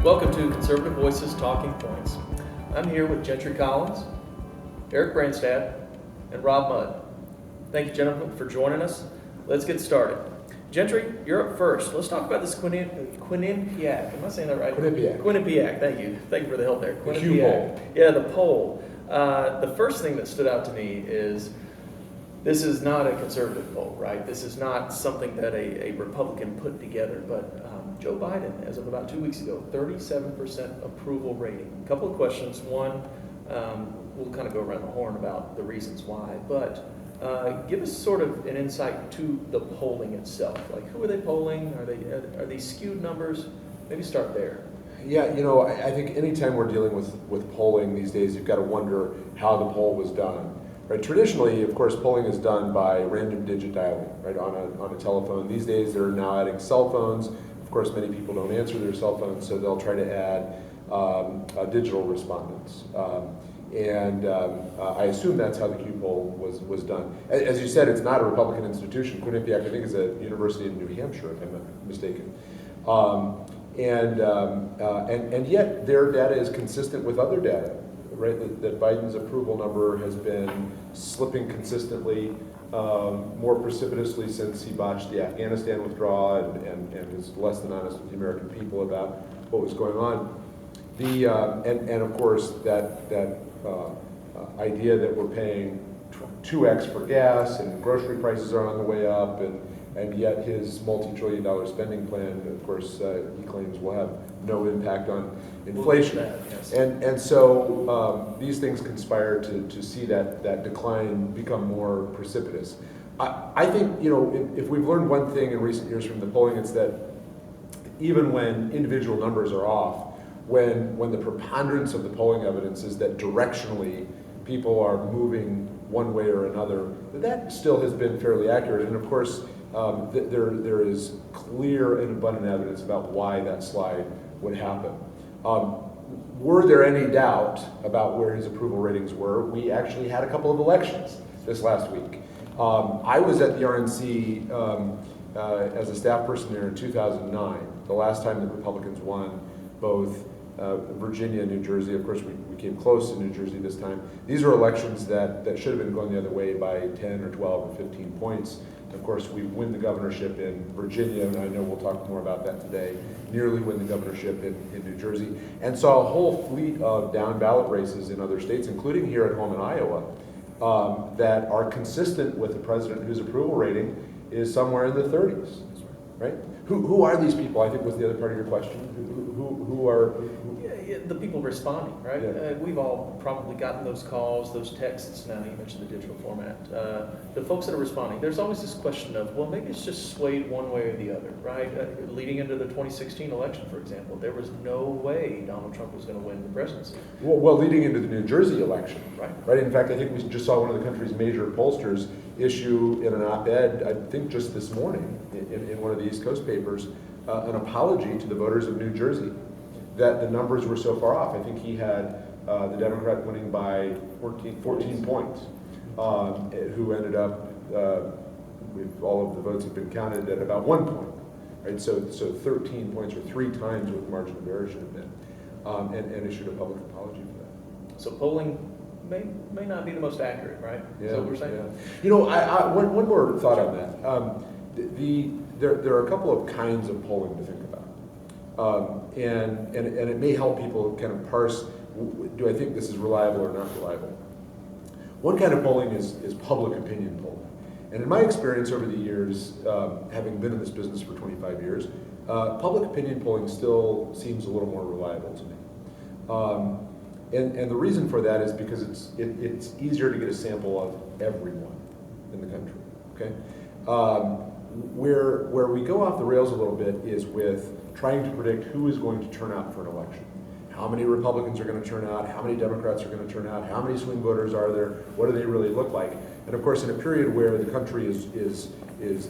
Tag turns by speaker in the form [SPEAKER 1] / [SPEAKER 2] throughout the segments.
[SPEAKER 1] Welcome to Conservative Voices Talking Points. I'm here with Gentry Collins, Eric Branstad, and Rob Mudd. Thank you, gentlemen, for joining us. Let's get started. Gentry, you're up first. Let's talk about this Quinnipiac. Am I saying that right?
[SPEAKER 2] Quinnipiac.
[SPEAKER 1] Quinnipiac, thank you. Thank you for the help there.
[SPEAKER 2] The Q poll.
[SPEAKER 1] Yeah, the poll. The first thing that stood out to me is this is not a conservative poll, right? This is not something that a Republican put together, but Joe Biden, as of about 2 weeks ago, 37% approval rating. A couple of questions. One, we'll kind of go around the horn about the reasons why, but give us sort of an insight to the polling itself. Like, who are they polling? Are they skewed numbers? Maybe start there.
[SPEAKER 2] Yeah, I think anytime we're dealing with polling these days, you've got to wonder how the poll was done. Right? Traditionally, of course, polling is done by random digit dialing, right, on a telephone. These days, they're now adding cell phones. Of course, many people don't answer their cell phones, so they'll try to add digital respondents. I assume that's how the Q poll was done. As you said, it's not a Republican institution. Quinnipiac, I think, is a university in New Hampshire, if I'm not mistaken. And yet their data is consistent with other data, right? That Biden's approval number has been slipping consistently, more precipitously since he botched the Afghanistan withdrawal and is less than honest with the American people about what was going on. And of course that idea that we're paying 2x for gas and grocery prices are on the way up, and yet his multi-trillion-dollar spending plan, of course, he claims will have no impact on inflation.
[SPEAKER 1] Yes.
[SPEAKER 2] And so these things conspire to see that decline become more precipitous. I think, if we've learned one thing in recent years from the polling, it's that even when individual numbers are off, when the preponderance of the polling evidence is that directionally people are moving one way or another, that still has been fairly accurate. And of course, there is clear and abundant evidence about why that slide would happen. Were there any doubt about where his approval ratings were? We actually had a couple of elections this last week. I was at the RNC as a staff person there in 2009, the last time the Republicans won both Virginia and New Jersey. Of course, we came close to New Jersey this time. These are elections that should have been going the other way by 10 or 12 or 15 points. Of course, we win the governorship in Virginia, and I know we'll talk more about that today, nearly win the governorship in New Jersey, and saw a whole fleet of down ballot races in other states, including here at home in Iowa, that are consistent with the president whose approval rating is somewhere in the 30s, right? Who are these people, I think was the other part of your question. Who are...
[SPEAKER 1] The people responding, right?
[SPEAKER 2] Yeah.
[SPEAKER 1] We've all probably gotten those calls, those texts. Now you mentioned the digital format. The folks that are responding, there's always this question of, well, maybe it's just swayed one way or the other, right? Leading into the 2016 election, for example, there was no way Donald Trump was going to win the presidency.
[SPEAKER 2] Well, leading into the New Jersey election,
[SPEAKER 1] right?
[SPEAKER 2] In fact, I think we just saw one of the country's major pollsters issue in an op-ed, I think just this morning, in one of the East Coast papers, an apology to the voters of New Jersey that the numbers were so far off. I think he had the Democrat winning by 14 points, who ended up, with all of the votes have been counted, at about 1 point. Right? So 13 points, or 3 times what the margin of error should have been, and issued a public apology for that.
[SPEAKER 1] So polling may not be the most accurate, right?
[SPEAKER 2] Yeah,
[SPEAKER 1] Is that what we're saying?
[SPEAKER 2] Yeah. One more thought on that. There are a couple of kinds of polling to think about. And it may help people kind of parse, do I think this is reliable or not reliable? One kind of polling is public opinion polling. And in my experience over the years, having been in this business for 25 years, public opinion polling still seems a little more reliable to me. And the reason for that is because it's easier to get a sample of everyone in the country, okay? Where we go off the rails a little bit is with trying to predict who is going to turn out for an election. How many Republicans are going to turn out? How many Democrats are going to turn out? How many swing voters are there? What do they really look like? And of course, in a period where the country is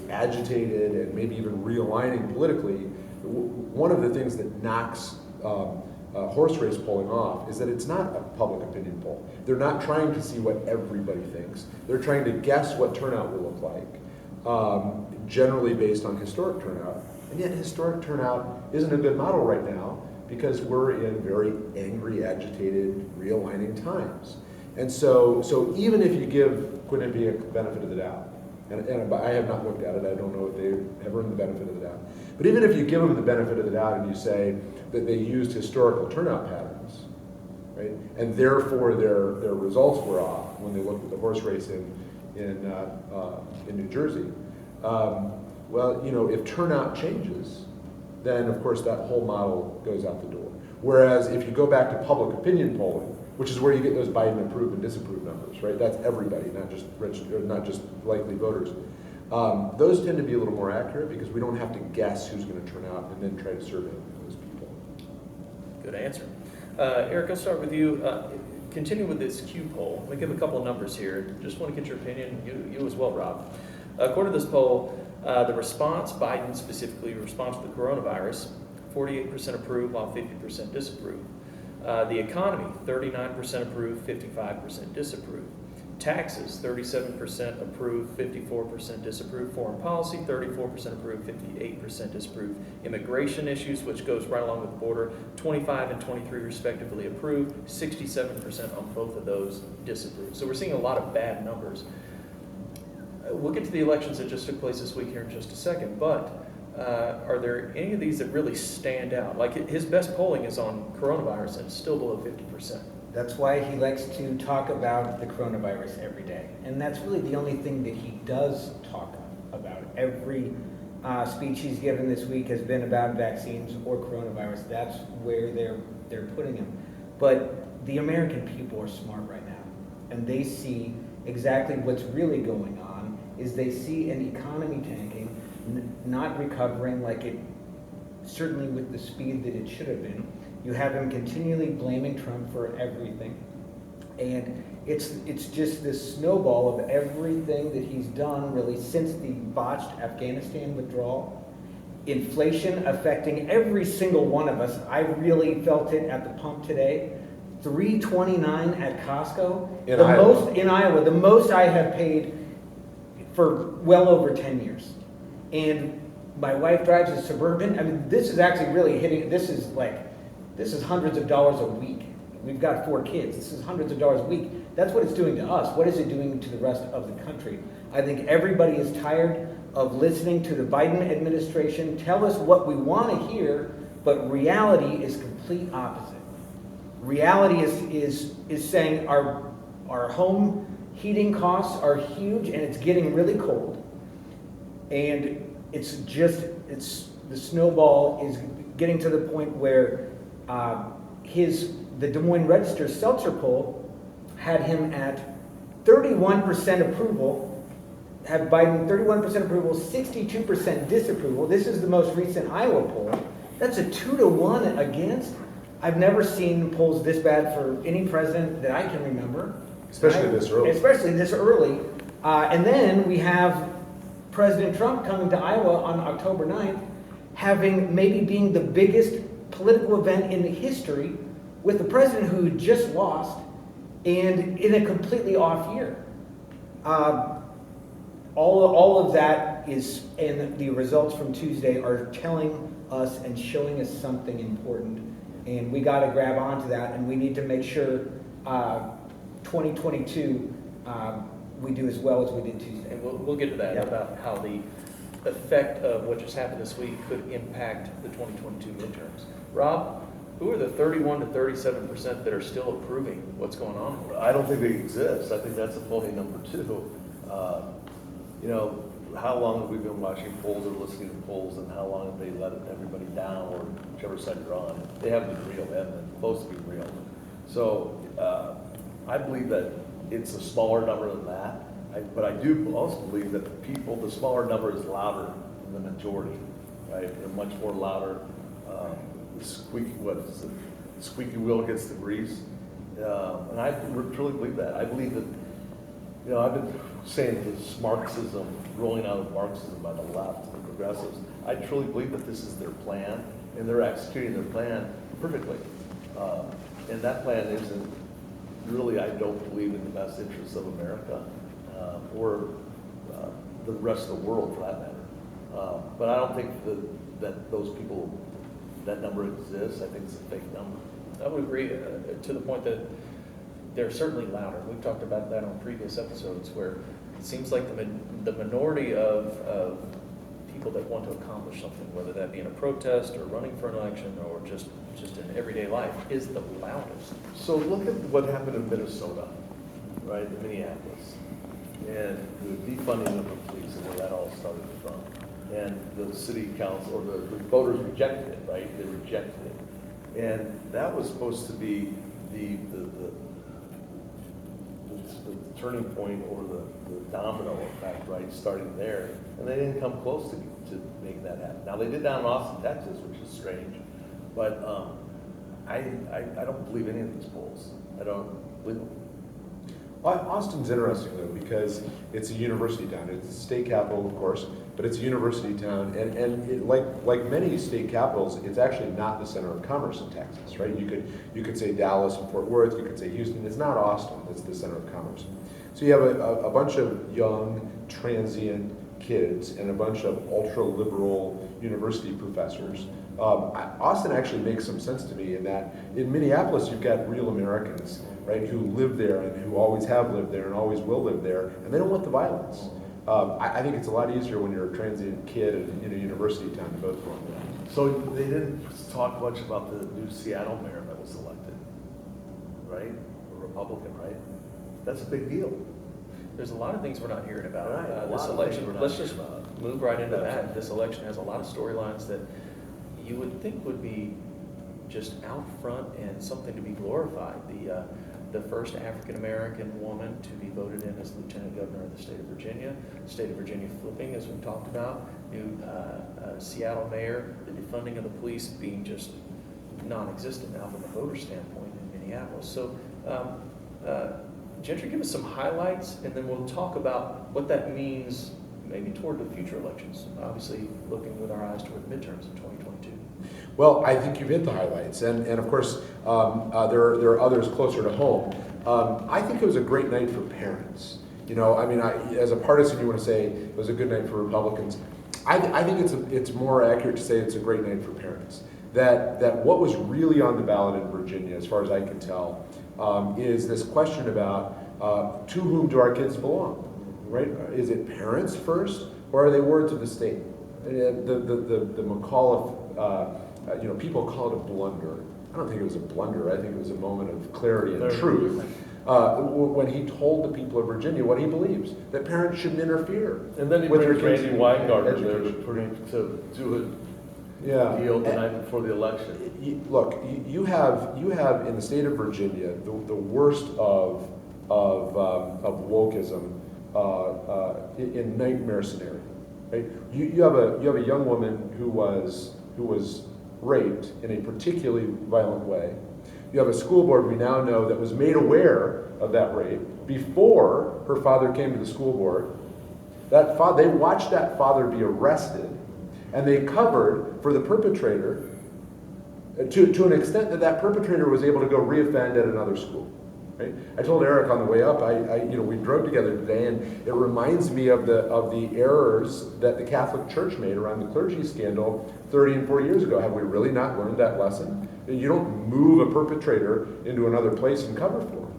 [SPEAKER 2] agitated and maybe even realigning politically, one of the things that knocks horse race polling off is that it's not a public opinion poll. They're not trying to see what everybody thinks. They're trying to guess what turnout will look like, generally based on historic turnout. And yet historic turnout isn't a good model right now because we're in very angry, agitated, realigning times. And so even if you give Quinnipiac benefit of the doubt, and I have not looked at it, I don't know if they have earned the benefit of the doubt, but even if you give them the benefit of the doubt and you say that they used historical turnout patterns, right, and therefore their results were off when they looked at the horse race in New Jersey, well, you know, if turnout changes, then of course that whole model goes out the door. Whereas if you go back to public opinion polling, which is where you get those Biden approve and disapprove numbers, right? That's everybody, not just registered, not just likely voters. Those tend to be a little more accurate because we don't have to guess who's going to turn out and then try to survey those people.
[SPEAKER 1] Good answer. Eric, I'll start with you. Continue with this Q poll. Let me give a couple of numbers here. Just want to get your opinion. You as well, Rob. According to this poll, the response, Biden specifically, response to the coronavirus, 48% approve while 50% disapprove. The economy, 39% approve, 55% disapprove. Taxes, 37% approve, 54% disapprove. Foreign policy, 34% approve, 58% disapprove. Immigration issues, which goes right along with the border, 25 and 23 respectively approve, 67% on both of those disapprove. So we're seeing a lot of bad numbers. We'll get to the elections that just took place this week here in just a second, but are there any of these that really stand out? Like his best polling is on coronavirus and it's still below 50%.
[SPEAKER 3] That's why he likes to talk about the coronavirus every day. And that's really the only thing that he does talk about. Every speech he's given this week has been about vaccines or coronavirus. That's where they're putting him. But the American people are smart right now. And they see exactly what's really going on, is they see an economy tanking, not recovering like it, certainly with the speed that it should have been. You have him continually blaming Trump for everything. And it's just this snowball of everything that he's done really since the botched Afghanistan withdrawal. Inflation affecting every single one of us. I really felt it at the pump today. $3.29 at Costco.
[SPEAKER 2] In Iowa.
[SPEAKER 3] In Iowa, the most I have paid for well over 10 years. And my wife drives a Suburban. I mean, this is actually really hitting, this is hundreds of dollars a week. We've got 4 kids. This is hundreds of dollars a week. That's what it's doing to us. What is it doing to the rest of the country? I think everybody is tired of listening to the Biden administration tell us what we want to hear, but reality is complete opposite. Reality is saying our home heating costs are huge and it's getting really cold. And the snowball is getting to the point where the Des Moines Register Seltzer poll had him at 31% approval, had Biden 31% approval, 62% disapproval. This is the most recent Iowa poll. That's a 2-to-1 against. I've never seen polls this bad for any president that I can remember.
[SPEAKER 2] Especially this early.
[SPEAKER 3] Especially this early. And then we have President Trump coming to Iowa on October 9th, having maybe being the biggest political event in history with the president who just lost and in a completely off year. All of that is, and the results from Tuesday are telling us and showing us something important. And we got to grab onto that, and we need to make sure 2022 we do as well as we did Tuesday.
[SPEAKER 1] And we'll get to that, about how the effect of what just happened this week could impact the 2022 midterms. Rob, who are the 31 to 37% that are still approving what's going on?
[SPEAKER 4] I don't think they exist. I think that's a phony number too. You know, how long have we been watching polls or listening to polls, and how long have they let everybody down, or whichever side you're on? They haven't been real. They haven't been close to being real. So I believe that it's a smaller number than that. But I do also believe that the smaller number is louder than the majority, right? They're much more louder. The squeaky wheel gets the grease. And I truly believe that. I believe that, you know, I've been saying this Marxism, rolling out of Marxism by the left, the progressives. I truly believe that this is their plan, and they're executing their plan perfectly. And that plan isn't really, I don't believe, in the best interests of America or the rest of the world, for that matter. But I don't think that those people that number exists, I think it's a fake number.
[SPEAKER 1] I would agree to the point that they're certainly louder. We've talked about that on previous episodes where it seems like the minority of people that want to accomplish something, whether that be in a protest or running for an election or just in everyday life, is the loudest.
[SPEAKER 4] So look at what happened in Minnesota, right, in Minneapolis, and the defunding of the police and where that all started from. And the city council, or the voters rejected it, right? They rejected it. And that was supposed to be the turning point or the domino effect, right, starting there. And they didn't come close to making that happen. Now, they did down in Austin, Texas, which is strange. But I don't believe any of these polls. I don't believe them.
[SPEAKER 2] Well, Austin's interesting though, because it's a university town. It's a state capital, of course, but it's a university town, and it, like many state capitals, it's actually not the center of commerce in Texas, right? You could say Dallas and Fort Worth, you could say Houston. It's not Austin that's the center of commerce. So you have a bunch of young, transient kids and a bunch of ultra-liberal university professors. Austin actually makes some sense to me in that in Minneapolis you've got real Americans, right, who live there and who always have lived there and always will live there, and they don't want the violence. I think it's a lot easier when you're a transient kid in a university town to vote for them.
[SPEAKER 4] So they didn't talk much about the new Seattle mayor that was elected, right? A Republican, right? That's a big deal.
[SPEAKER 1] There's a lot of things we're not hearing about.
[SPEAKER 4] Right, a
[SPEAKER 1] This
[SPEAKER 4] lot of
[SPEAKER 1] election,
[SPEAKER 4] things we're not
[SPEAKER 1] let's
[SPEAKER 4] hearing
[SPEAKER 1] just
[SPEAKER 4] about.
[SPEAKER 1] move right into that.
[SPEAKER 4] Absolutely.
[SPEAKER 1] This election has a lot of storylines that you would think would be just out front and something to be glorified. The first African-American woman to be voted in as Lieutenant Governor of the state of Virginia flipping, as we've talked about, new Seattle mayor, the defunding of the police being just non-existent now from a voter standpoint in Minneapolis. So, Gentry, give us some highlights, and then we'll talk about what that means maybe toward the future elections, obviously looking with our eyes toward midterms in 2022.
[SPEAKER 2] Well, I think you've hit the highlights, and of course, there are others closer to home. I think it was a great night for parents. You know, I mean, as a partisan, you want to say it was a good night for Republicans. I think it's more accurate to say it's a great night for parents. That what was really on the ballot in Virginia, as far as I can tell, is this question about to whom do our kids belong, right? Is it parents first, or are they wards of the state? The McAuliffe, people call it a blunder. I don't think it was a blunder. I think it was a moment of clarity and truth. When he told the people of Virginia what he believes, that parents shouldn't interfere.
[SPEAKER 4] And then he
[SPEAKER 2] with their
[SPEAKER 4] brings
[SPEAKER 2] kids'
[SPEAKER 4] Randy Weingarten there
[SPEAKER 2] education.
[SPEAKER 4] to do a deal the
[SPEAKER 2] And-
[SPEAKER 4] night before the election.
[SPEAKER 2] Look, you have in the state of Virginia the worst of wokeism in nightmare scenario. Right? You have a young woman who was raped in a particularly violent way. You have a school board we now know that was made aware of that rape before her father came to the school board. They watched that father be arrested, and they covered for the perpetrator to an extent that perpetrator was able to go reoffend at another school. Right? I told Eric on the way up, we drove together today, and it reminds me of the errors that the Catholic Church made around the clergy scandal 30 and 40 years ago. Have we really not learned that lesson? You don't move a perpetrator into another place and cover for him.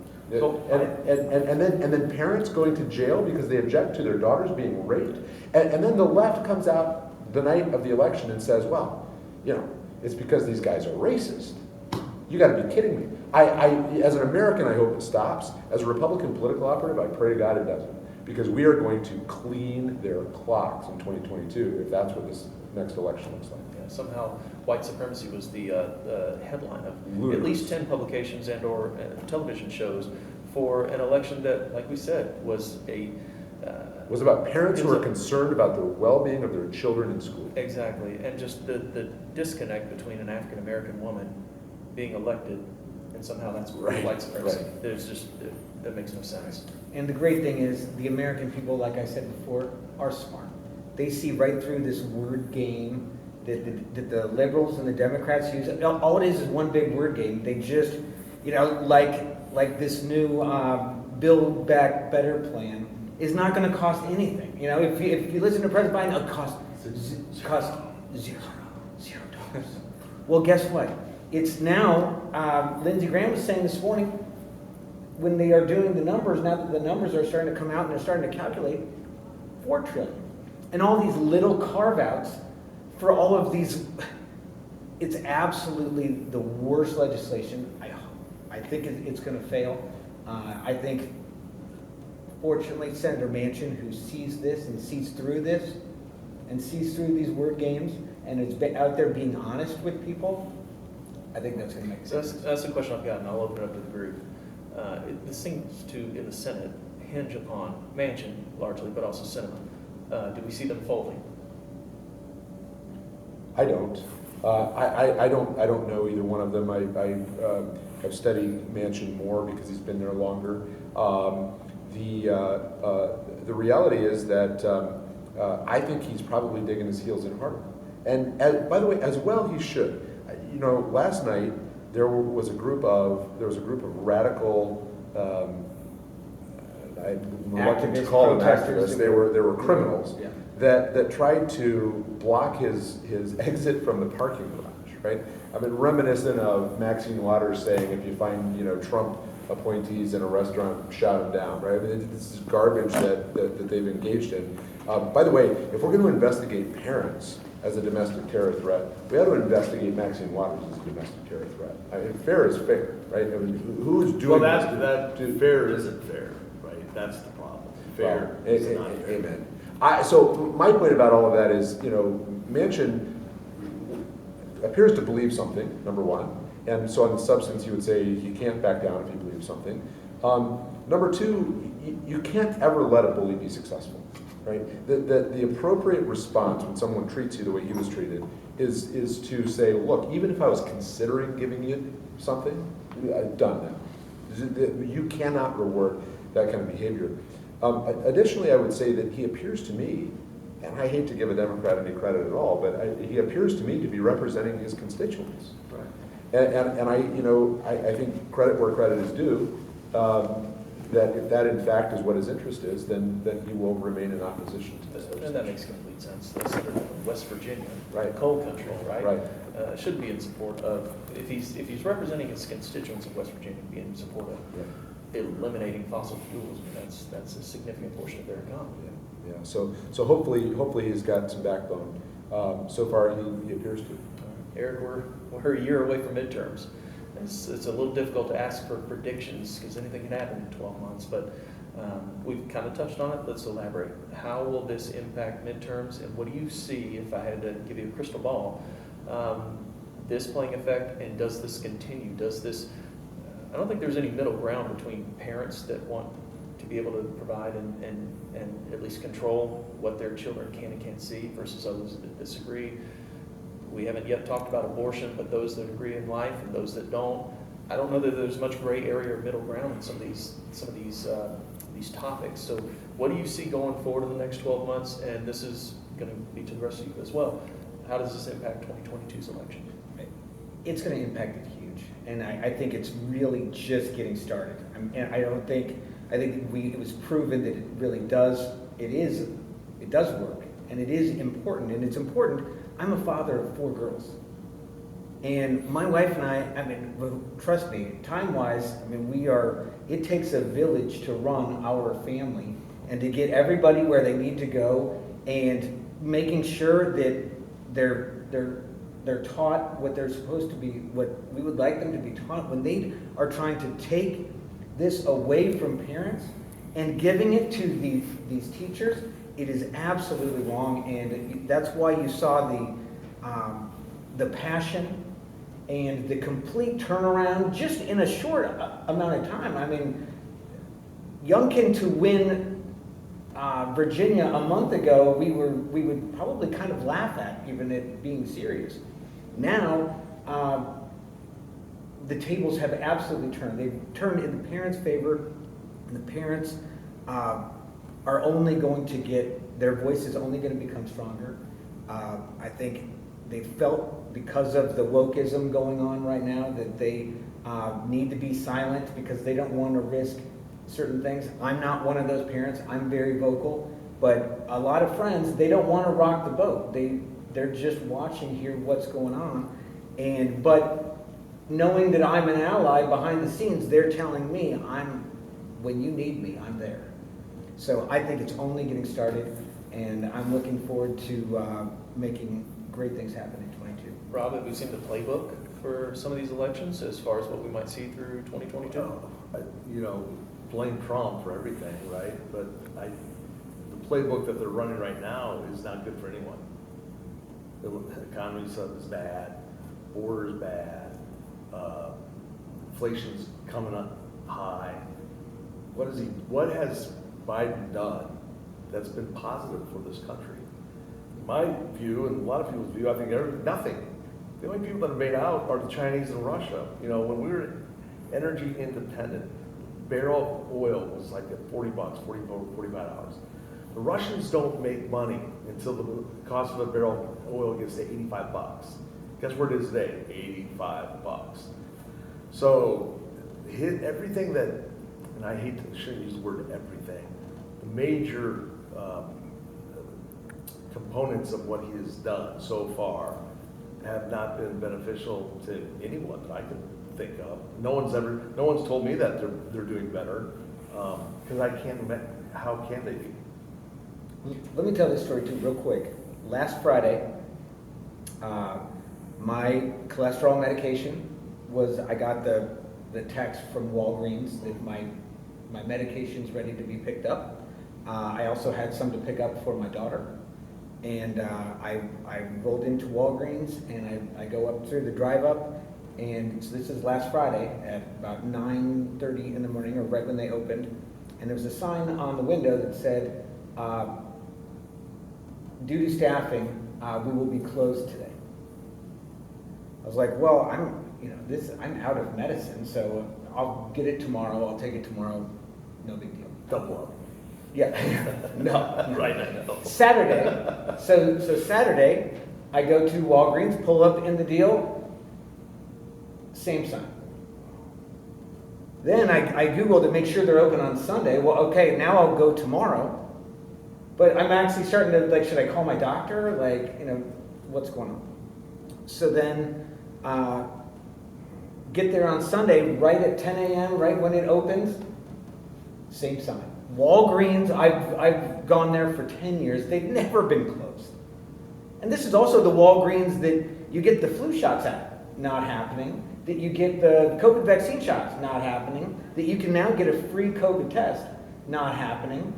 [SPEAKER 2] And then parents going to jail because they object to their daughters being raped. And then the left comes out the night of the election and says, well, it's because these guys are racist. You got to be kidding me. As an American, I hope it stops. As a Republican political operative, I pray to God it doesn't. Because we are going to clean their clocks in 2022 if that's what this next election looks like.
[SPEAKER 1] Yeah, somehow white supremacy was the headline of
[SPEAKER 2] Ludicrous.
[SPEAKER 1] at least 10 publications and or television shows for an election that, like we said, was a...
[SPEAKER 2] It was about parents who are concerned about the well-being of their children in school.
[SPEAKER 1] Exactly, and just the disconnect between an African-American woman being elected and somehow that's
[SPEAKER 2] Right,
[SPEAKER 1] white supremacy.
[SPEAKER 2] right.
[SPEAKER 1] There's just, that makes no sense.
[SPEAKER 3] And the great thing is, the American people, like I said before, are smart. They see right through this word game that the liberals and the Democrats use. All it is one big word game. They just, like this new Build Back Better plan is not going to cost anything. If you listen to President Biden, it'll cost $0. Well, guess what? It's now, Lindsey Graham was saying this morning, when they are doing the numbers, now that the numbers are starting to come out and they're starting to calculate, 4 trillion. And all these little carve-outs for all of these, it's absolutely the worst legislation. I think it's going to fail. I think, fortunately, Senator Manchin, who sees this and sees through this and sees through these word games and is out there being honest with people, I think that's going to make
[SPEAKER 1] So
[SPEAKER 3] sense.
[SPEAKER 1] that's the question I've got, and I'll open it up to the group. This seems to, in the Senate, hinge upon Manchin largely, but also Sinema. Do we see them folding?
[SPEAKER 2] I don't. I don't know either one of them. I have studied Manchin more because he's been there longer. The reality is that I think he's probably digging his heels in harder. And by the way, as well he should. You know, last night there was a group of radical. I'm reluctant to
[SPEAKER 3] Activists,
[SPEAKER 2] call them
[SPEAKER 3] protesters.
[SPEAKER 2] activists. They were criminals.
[SPEAKER 3] Yeah.
[SPEAKER 2] That tried to block his exit from the parking garage, right? I mean, reminiscent of Maxine Waters saying, if you find, Trump appointees in a restaurant, shout them down, right? I mean, this is garbage that they've engaged in. By the way, if we're going to investigate parents as a domestic terror threat, we ought to investigate Maxine Waters as a domestic terror threat. I mean, fair is fair, right? I mean, who's doing
[SPEAKER 4] Well,
[SPEAKER 2] this?
[SPEAKER 4] fair isn't fair, right? That's the problem. Fair
[SPEAKER 2] Well,
[SPEAKER 4] is not fair.
[SPEAKER 2] Amen. So my point about all of that is, Manchin appears to believe something, number one, and so on the substance, he would say he can't back down if he believes something. Number two, you can't ever let a bully be successful, right? The appropriate response when someone treats you the way he was treated is to say, look, even if I was considering giving you something, I've done now. You cannot reward that kind of behavior. Additionally, I would say that he appears to me, and I hate to give a Democrat any credit at all, but he appears to me to be representing his constituents.
[SPEAKER 4] Right.
[SPEAKER 2] And I think credit where credit is due, that if that in fact is what his interest is, then he will remain in opposition to this.
[SPEAKER 1] And that makes complete sense. The senator from West Virginia,
[SPEAKER 2] Right.
[SPEAKER 1] coal country, right?
[SPEAKER 2] Right.
[SPEAKER 1] Should be in support of, if he's representing his constituents of West Virginia, be in support of eliminating fossil fuels. I mean, that's a significant portion of their economy.
[SPEAKER 2] Yeah. So hopefully he's got some backbone. So far he appears to.
[SPEAKER 1] Eric, we're a year away from midterms. It's a little difficult to ask for predictions because anything can happen in 12 months, but we've kind of touched on it. Let's elaborate. How will this impact midterms, and what do you see, if I had to give you a crystal ball, this playing effect, and does this continue? Does this, I don't think there's any middle ground between parents that want to be able to provide and at least control what their children can and can't see versus others that disagree. We haven't yet talked about abortion, but those that agree in life and those that don't, I don't know that there's much gray area or middle ground in some of these topics. So what do you see going forward in the next 12 months? And this is going to be to the rest of you as well. How does this impact 2022's election?
[SPEAKER 3] It's going to impact it huge, and I think it's really just getting started. And I think it was proven that it really does. It does work, and it is important, and it's important. I'm a father of 4 girls, and my wife and I mean, trust me, time-wise, I mean, it takes a village to run our family and to get everybody where they need to go, and making sure that they're taught what they're supposed to be, what we would like them to be taught. When they are trying to take this away from parents and giving it to these teachers, it is absolutely wrong, and that's why you saw the passion and the complete turnaround just in a short amount of time. I mean, Youngkin to win Virginia a month ago, we would probably kind of laugh at, even it being serious. Now, the tables have absolutely turned. They've turned in the parents' favor, and the parents are only going to get, their voice is only going to become stronger. I think they felt, because of the wokeism going on right now, that they need to be silent because they don't want to risk certain things. I'm not one of those parents. I'm very vocal, but a lot of friends, they don't want to rock the boat. They're just watching here what's going on, But knowing that I'm an ally behind the scenes, they're telling me when you need me, I'm there. So I think it's only getting started, and I'm looking forward to making great things happen in 22.
[SPEAKER 1] Rob, have we seen the playbook for some of these elections as far as what we might see through 2022?
[SPEAKER 4] You know, blame Trump for everything, right? But the playbook that they're running right now is not good for anyone. The economy is bad, border's bad, inflation's coming up high. What has Biden done that's been positive for this country? In my view, and a lot of people's view, I think nothing. The only people that have made out are the Chinese and Russia. You know, when we were energy independent, barrel of oil was like at $40, $45. The Russians don't make money until the cost of a barrel of oil gets to $85. Guess where it is today? $85. So everything that, and I shouldn't use the word everything, the major components of what he has done so far have not been beneficial to anyone that I can think of. No one's told me that they're doing better, because I can't imagine, how can they be?
[SPEAKER 3] Let me tell this story too, real quick. Last Friday, my cholesterol medication I got the text from Walgreens that my medication's ready to be picked up. I also had some to pick up for my daughter. And I rolled into Walgreens, and I go up through the drive up, and so this is last Friday at about 9:30 in the morning, or right when they opened, and there was a sign on the window that said, due to staffing, we will be closed today. I was like, well, I'm out of medicine, so I'll get it tomorrow, I'll take it tomorrow, no big deal.
[SPEAKER 4] Double up.
[SPEAKER 3] Yeah, no.
[SPEAKER 4] Right, I know.
[SPEAKER 3] Saturday, so Saturday, I go to Walgreens, pull up in the deal, same sign. Then I Googled to make sure they're open on Sunday. Well, okay, now I'll go tomorrow. But I'm actually starting to, should I call my doctor? What's going on? So then, get there on Sunday, right at 10 a.m., right when it opens, same sign. Walgreens, I've gone there for 10 years. They've never been closed. And this is also the Walgreens that you get the flu shots at, not happening. That you get the COVID vaccine shots, not happening. That you can now get a free COVID test, not happening.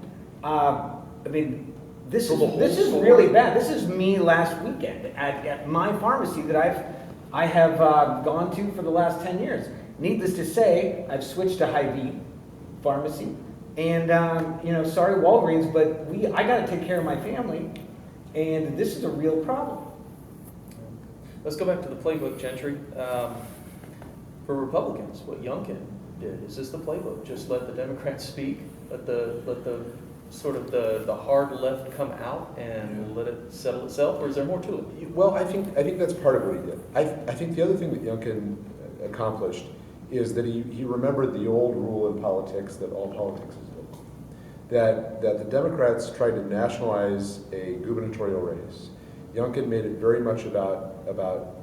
[SPEAKER 3] This is really bad. This is me last weekend at my pharmacy that I have gone to for the last 10 years. Needless to say, I've switched to Hy-Vee pharmacy. And, sorry, Walgreens, but I got to take care of my family, and this is a real problem.
[SPEAKER 1] Let's go back to the playbook, Gentry. For Republicans, what Youngkin did, is this the playbook? Just let the Democrats speak, let the sort of the hard left come out and let it settle itself, or is there more to it?
[SPEAKER 2] Well, I think that's part of what he did. I think the other thing that Youngkin accomplished is that he remembered the old rule in politics that all politics is local. That the Democrats tried to nationalize a gubernatorial race. Youngkin made it very much about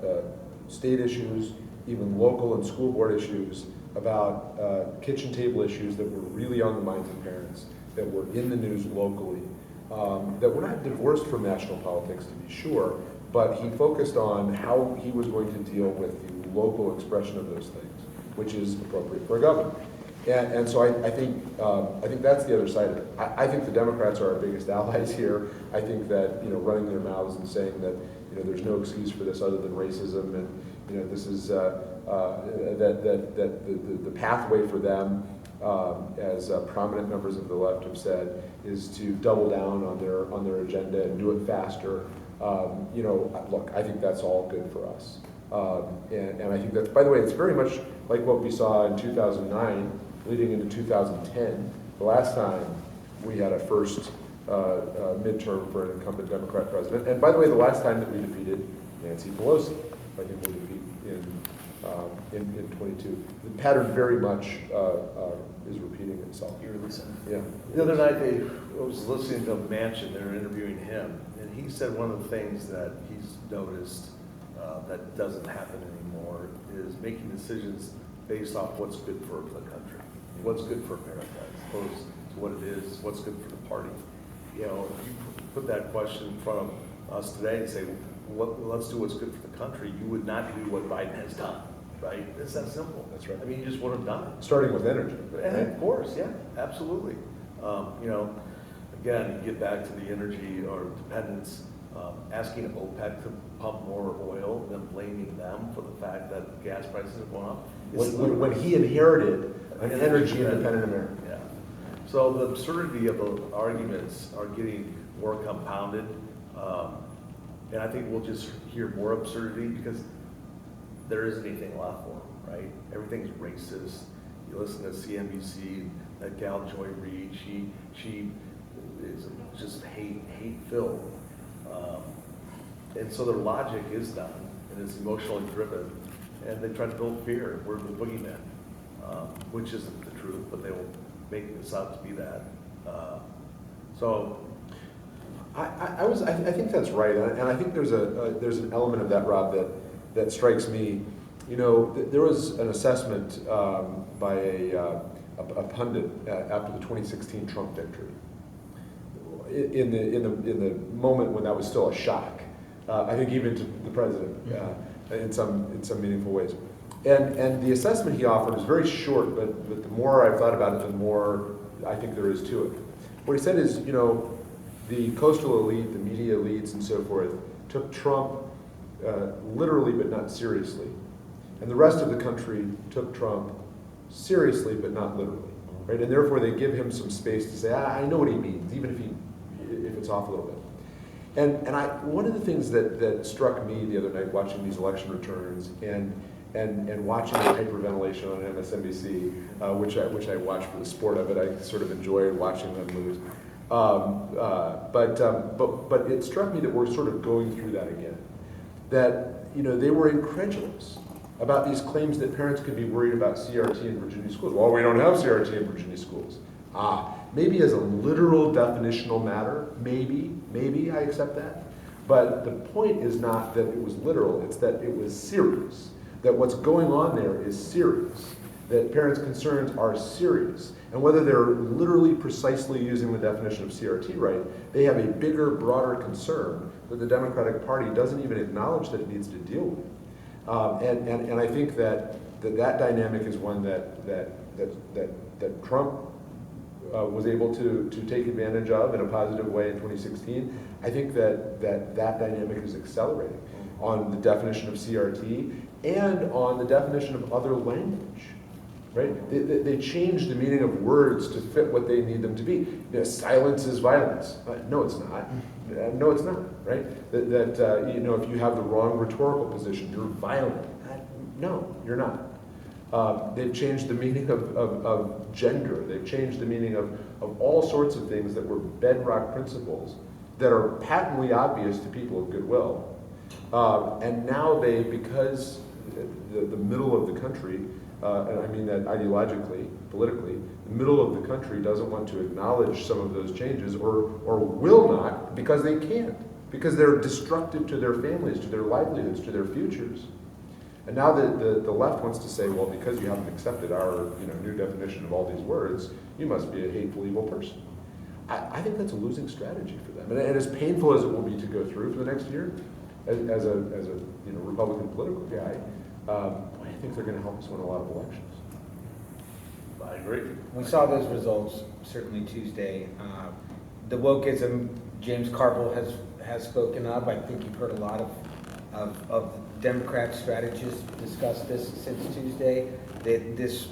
[SPEAKER 2] state issues, even local and school board issues, about kitchen table issues that were really on the minds of parents, that were in the news locally, that were not divorced from national politics, to be sure, but he focused on how he was going to deal with the local expression of those things, which is appropriate for a governor. And so I think that's the other side of it. I think the Democrats are our biggest allies here. I think that running their mouths and saying that there's no excuse for this other than racism, and this is that the pathway for them, as prominent members of the left have said, is to double down on their agenda and do it faster. Look, I think that's all good for us. And I think that's, by the way, it's very much like what we saw in 2009 leading into 2010, the last time we had a first midterm for an incumbent Democrat president. And by the way, the last time that we defeated Nancy Pelosi, I think we'll defeat in 22. The pattern very much is repeating itself.
[SPEAKER 1] You're listening.
[SPEAKER 2] Yeah.
[SPEAKER 4] The other night, I was listening to Manchin, they were interviewing him, and he said one of the things that he's noticed that doesn't happen anymore, is making decisions based off what's good for the country, what's good for America, as opposed to what it is, what's good for the party. You know, if you put that question in front of us today and say, let's do what's good for the country, you would not do what Biden has done, right? It's that simple.
[SPEAKER 2] That's right.
[SPEAKER 4] I mean, you just wouldn't have done it.
[SPEAKER 2] Starting with energy.
[SPEAKER 4] And
[SPEAKER 2] right?
[SPEAKER 4] of course, yeah, absolutely. You know, again, you get back to the energy or dependence, asking OPEC to pump more oil, then blaming them for the fact that gas prices have gone up.
[SPEAKER 2] When he inherited an energy independent America.
[SPEAKER 4] Yeah. So the absurdity of the arguments are getting more compounded. And I think we'll just hear more absurdity because there isn't anything left for them, right? Everything's racist. You listen to CNBC, that gal Joy Reid, she is just hate-filled. And so their logic is done, and it's emotionally driven, and they try to build fear. We're the boogeyman, which isn't the truth, but they will make this out to be that. So
[SPEAKER 2] I think that's right, and I think there's an element of that, Rob, that strikes me. You know, there was an assessment by a pundit after the 2016 Trump victory. In the moment when that was still a shock, I think even to the president in some meaningful ways. And the assessment he offered was very short, but the more I've thought about it, the more I think there is to it. What he said is, you know, the coastal elite, the media elites, and so forth took Trump literally but not seriously, and the rest of the country took Trump seriously but not literally, right? And therefore they give him some space to say, I know what he means, even if it's off a little bit. And one of the things that struck me the other night watching these election returns and watching the hyperventilation on MSNBC, which I watch for the sport of it, I sort of enjoyed watching them lose. But it struck me that we're sort of going through that again. That, you know, they were incredulous about these claims that parents could be worried about CRT in Virginia schools. Well, we don't have CRT in Virginia schools. Maybe as a literal definitional matter, maybe I accept that. But the point is not that it was literal, it's that it was serious. That what's going on there is serious. That parents' concerns are serious. And whether they're literally precisely using the definition of CRT right, they have a bigger, broader concern that the Democratic Party doesn't even acknowledge that it needs to deal with. And I think that dynamic is one that Trump was able to take advantage of in a positive way in 2016. I think that dynamic is accelerating on the definition of CRT and on the definition of other language. Right? They change the meaning of words to fit what they need them to be. You know, silence is violence. No, it's not. No, it's not. Right? You know, if you have the wrong rhetorical position, you're violent. No, you're not. They've changed the meaning of gender. They've changed the meaning of all sorts of things that were bedrock principles that are patently obvious to people of goodwill. And now because the middle of the country, and I mean that ideologically, politically, the middle of the country doesn't want to acknowledge some of those changes or will not because they can't, because they're destructive to their families, to their livelihoods, to their futures. And now the left wants to say, well, because you haven't accepted our new definition of all these words, you must be a hateful, evil person. I think that's a losing strategy for them. And as painful as it will be to go through for the next year, as a Republican political guy, I think they're going to help us win a lot of elections.
[SPEAKER 4] I agree.
[SPEAKER 3] We saw those results certainly Tuesday. The wokeism James Carville has spoken of. I think you've heard a lot of Democrat strategists discuss this since Tuesday. This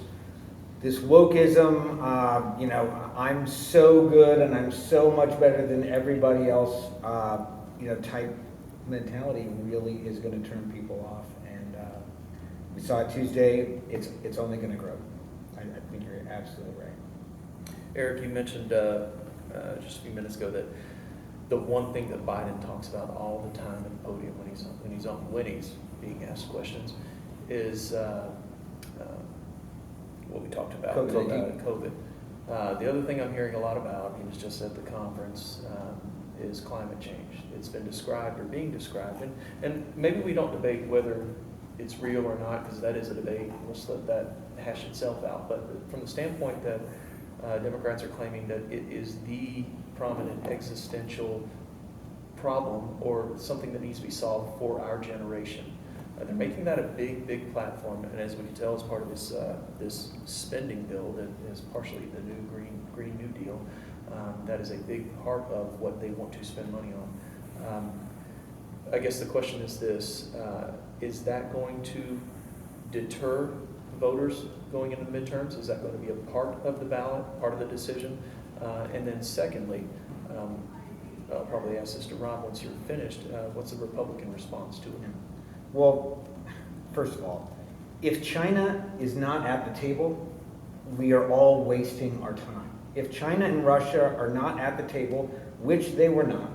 [SPEAKER 3] wokeism, I'm so good and I'm so much better than everybody else, type mentality really is going to turn people off. And we saw it Tuesday. It's only going to grow. I think you're absolutely right.
[SPEAKER 1] Eric, you mentioned just a few minutes ago that the one thing that Biden talks about all the time at the podium when he's being asked questions is what we talked about,
[SPEAKER 3] COVID.
[SPEAKER 1] The other thing I'm hearing a lot about, he was just at the conference, is climate change. It's been described or being described, and maybe we don't debate whether it's real or not, because that is a debate. Let's let that hash itself out. But from the standpoint that Democrats are claiming that it is the prominent existential problem or something that needs to be solved for our generation. They're making that a big, big platform, and as we can tell, as part of this this spending bill that is partially the new Green New Deal, that is a big part of what they want to spend money on. I guess the question is this: is that going to deter voters going into the midterms? Is that going to be a part of the ballot, part of the decision? And then secondly, I'll probably ask this to Ron once you're finished, what's the Republican response to it?
[SPEAKER 3] Well, first of all, if China is not at the table, we are all wasting our time. If China and Russia are not at the table, which they were not,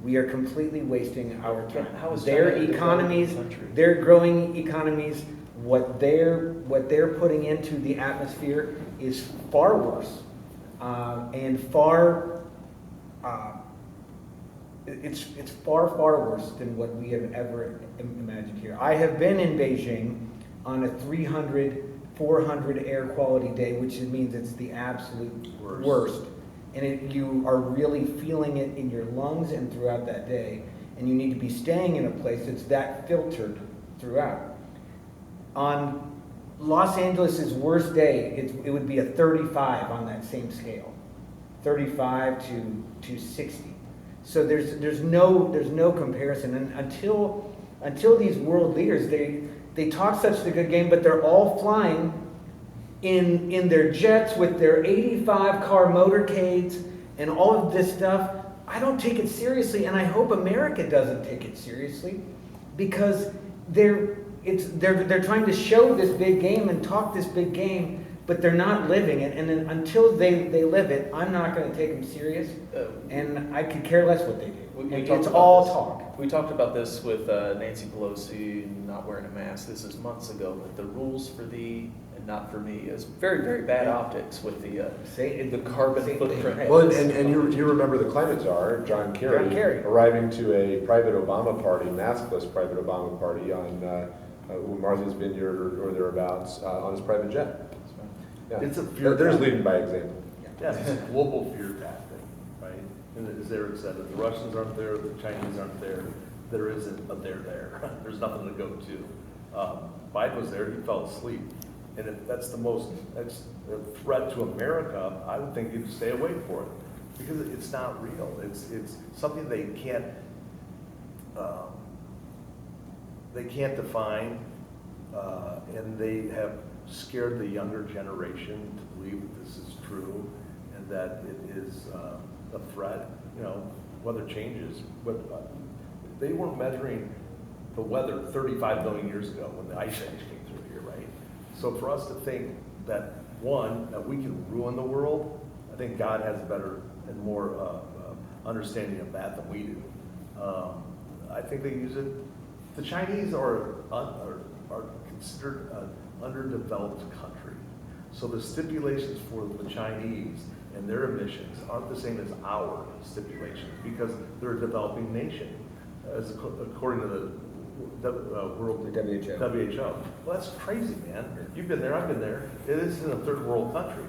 [SPEAKER 3] we are completely wasting our time.
[SPEAKER 1] How is
[SPEAKER 3] Their
[SPEAKER 1] China a
[SPEAKER 3] economies,
[SPEAKER 1] developing country?
[SPEAKER 3] their growing economies, what they're putting into the atmosphere is far worse, and far. It's far worse than what we have ever imagined here. I have been in Beijing on a 300, 400 air quality day, which means it's the absolute worst. And you are really feeling it in your lungs and throughout that day. And you need to be staying in a place that's that filtered throughout. On Los Angeles' worst day, it would be a 35 on that same scale, 35 to 60. So there's no comparison, and until these world leaders they talk such a good game, but they're all flying in their jets with their 85 car motorcades and all of this stuff. I don't take it seriously, and I hope America doesn't take it seriously, because they're trying to show this big game and talk this big game, but they're not living it. And then until they live it, I'm not going to take them serious, and I could care less what they do. It's all talk.
[SPEAKER 1] We talked about this with Nancy Pelosi not wearing a mask. This is months ago, but the rules for thee and not for me is very, very bad optics with the carbon footprint.
[SPEAKER 2] Well, and you remember the climate czar, John Kerry, arriving to a private Obama party, maskless private Obama party on Martha's Vineyard or thereabouts on his private jet. Yeah.
[SPEAKER 4] It's a fear.
[SPEAKER 2] There's leading by example.
[SPEAKER 4] Yeah, it's a global fear tactic, right? And as Eric said, if the Russians aren't there, the Chinese aren't there, there isn't a they're there. There's nothing to go to. Biden was there, he fell asleep. And if that's a threat to America, I would think you'd stay away for it. Because it's not real. It's something they can't define, and they have scared the younger generation to believe that this is true and that it is a threat. You know, weather changes, but they weren't measuring the weather 35 million years ago when the ice age came through here, right? So for us to think that, one, that we can ruin the world, I think God has better and more understanding of that than we do. I think they use it. The Chinese are considered an underdeveloped country. So the stipulations for the Chinese and their emissions aren't the same as our stipulations because they're a developing nation, according to the World WHO. Well, that's crazy, man. You've been there, I've been there. It is in a third world country.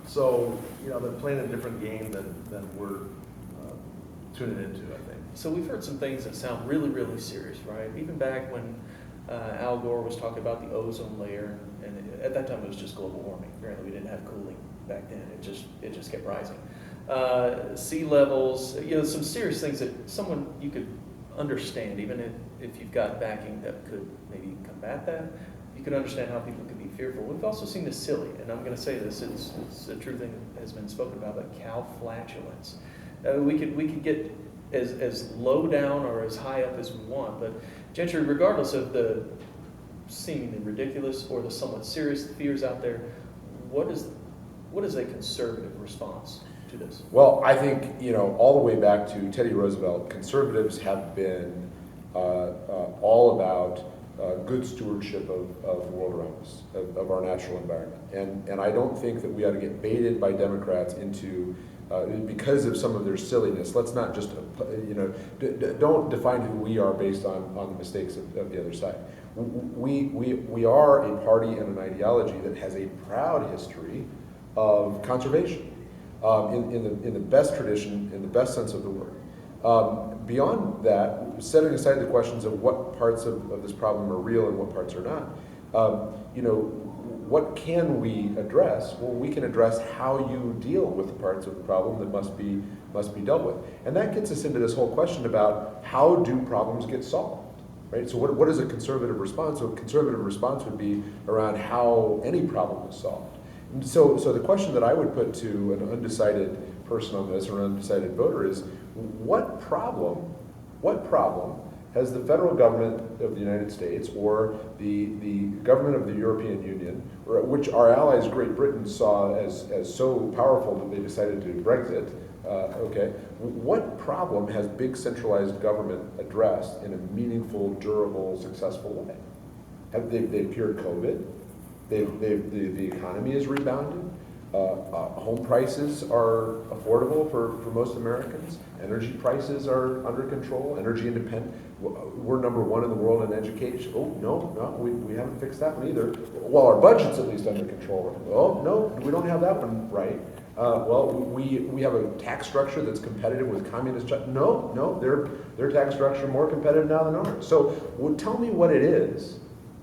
[SPEAKER 4] So, you know, they're playing a different game than we're tuning into, I think.
[SPEAKER 1] So we've heard some things that sound really, really serious, right? Even back when Al Gore was talking about the ozone layer, and at that time it was just global warming. Apparently we didn't have cooling back then. It just kept rising. Sea levels, you know, some serious things that you could understand, even if you've got backing that could maybe combat that. You could understand how people could be fearful. We've also seen this silly, and I'm going to say this, it's a true thing that has been spoken about, but cow flatulence. We could get as low down or as high up as we want, but Gentry, regardless of the seemingly ridiculous or the somewhat serious fears out there, what is a conservative response to this?
[SPEAKER 2] Well, I think, you know, all the way back to Teddy Roosevelt, conservatives have been all about good stewardship of the world around us, of our natural environment. And I don't think that we ought to get baited by Democrats into because of some of their silliness. Let's not just, don't define who we are based on the mistakes of the other side. We are a party and an ideology that has a proud history of conservation in the best tradition, in the best sense of the word. Beyond that, setting aside the questions of what parts of this problem are real and what parts are not, what can we address? Well, we can address how you deal with the parts of the problem that must be dealt with. And that gets us into this whole question about how do problems get solved, right? So what is a conservative response? So a conservative response would be around how any problem is solved. And so the question that I would put to an undecided person on this or an undecided voter is, what problem has the federal government of the United States or the government of the European Union, which our allies Great Britain saw as so powerful that they decided to Brexit, what problem has big centralized government addressed in a meaningful, durable, successful way? They've cured COVID, the economy is rebounded, home prices are affordable for most Americans, energy prices are under control, energy independent. We're number one in the world in education. Oh, no, we haven't fixed that one either. Well, our budget's at least under control. Oh, no, we don't have that one right. We have a tax structure that's competitive with communist. No, their tax structure more competitive now than ours. So tell me what it is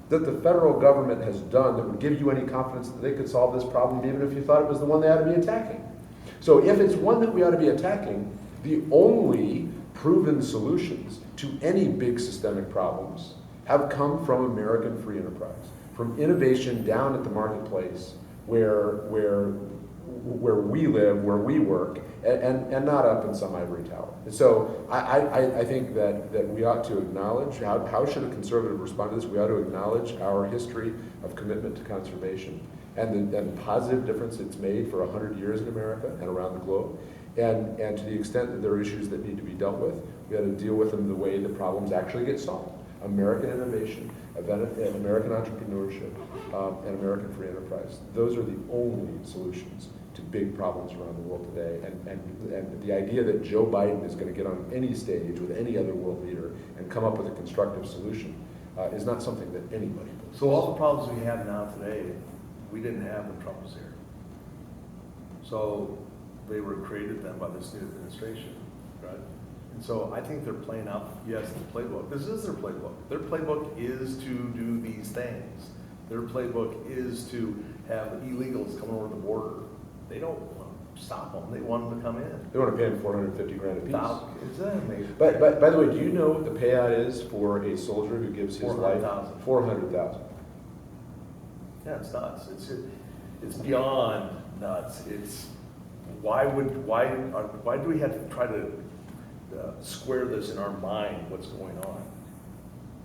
[SPEAKER 2] that the federal government has done that would give you any confidence that they could solve this problem, even if you thought it was the one they ought to be attacking. So if it's one that we ought to be attacking, the only proven solutions to any big systemic problems have come from American free enterprise, from innovation down at the marketplace where we live, where we work, and not up in some ivory tower. So I think that we ought to acknowledge, how should a conservative respond to this? We ought to acknowledge our history of commitment to conservation and the positive difference it's made for 100 years in America and around the globe. And to the extent that there are issues that need to be dealt with, we ought to deal with them the way the problems actually get solved. American innovation, American entrepreneurship, and American free enterprise. Those are the only solutions to big problems around the world today. And the idea that Joe Biden is going to get on any stage with any other world leader and come up with a constructive solution is not something that anybody believes.
[SPEAKER 4] So all the problems we have now today, we didn't have when Trump was here. So they were created then by this new administration, right? And so I think they're playing out, yes, the playbook. This is their playbook. Their playbook is to do these things. Their playbook is to have illegals come over the border. They don't want to stop them. They want them to come in.
[SPEAKER 2] They want to pay them $450 grand a piece.
[SPEAKER 4] Is that amazing?
[SPEAKER 2] But by the way, do you know what the payout is for a soldier who gives his life? $400,000.
[SPEAKER 4] Yeah, it's nuts. It's beyond nuts. It's why do we have to try to square this in our mind? What's going on?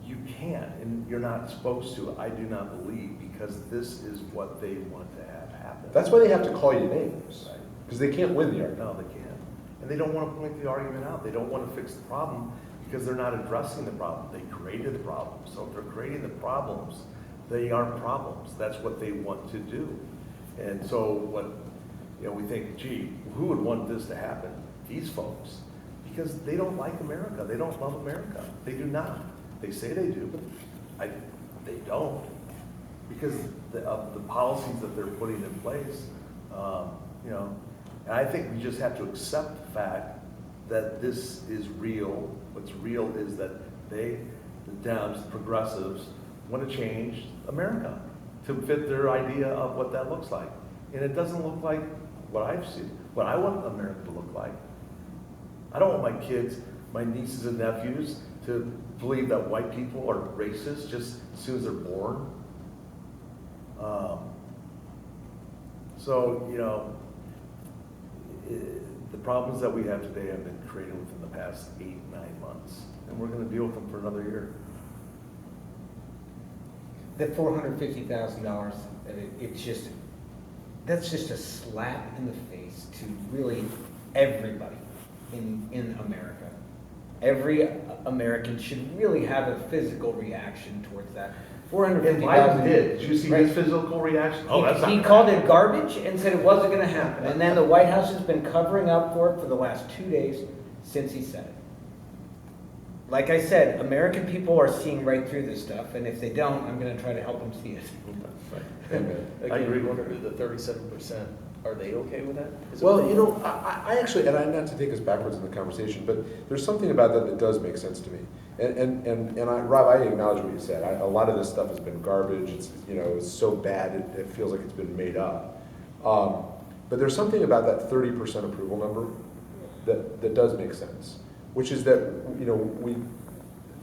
[SPEAKER 4] You can't, and you're not supposed to. I do not believe, because this is what they want to have happen.
[SPEAKER 2] That's why they have to call you names, because they can't win the argument.
[SPEAKER 4] No, they can't. And they don't want to point the argument out. They don't want to fix the problem because they're not addressing the problem. They created the problem. So if they're creating the problems, they are problems. That's what they want to do. And so we think, gee, who would want this to happen? These folks. Because they don't like America. They don't love America. They do not. They say they do, but they don't. Because of the policies that they're putting in place, and I think we just have to accept the fact that this is real. What's real is that the Dems, the progressives, want to change America to fit their idea of what that looks like. And it doesn't look like what I've seen, what I want America to look like. I don't want my kids, my nieces and nephews, to believe that white people are racist just as soon as they're born. The problems that we have today have been created within the past 8-9 months, and we're going to deal with them for another year.
[SPEAKER 3] That $450,000, that's just a slap in the face to really everybody in America. Every American should really have a physical reaction towards that. 450,000.
[SPEAKER 4] And Biden did you see his physical reaction? Oh, that's not
[SPEAKER 3] He
[SPEAKER 4] gonna
[SPEAKER 3] called
[SPEAKER 4] happen.
[SPEAKER 3] it garbage and said it wasn't gonna happen. And then the White House has been covering up for it for the last 2 days since he said it. Like I said, American people are seeing right through this stuff, and if they don't, I'm gonna try to help them see it.
[SPEAKER 2] Amen.
[SPEAKER 1] Again,
[SPEAKER 4] I agree.
[SPEAKER 1] wonder the 37%, are they okay with that? Is it-
[SPEAKER 2] Well, you know, I actually, and I'm not to take us backwards in the conversation, but there's something about that that does make sense to me. And Rob, I acknowledge what you said. A lot of this stuff has been garbage. It's, you know, it's so bad, it feels like it's been made up. But there's something about that 30% approval number that does make sense, which is that, you know,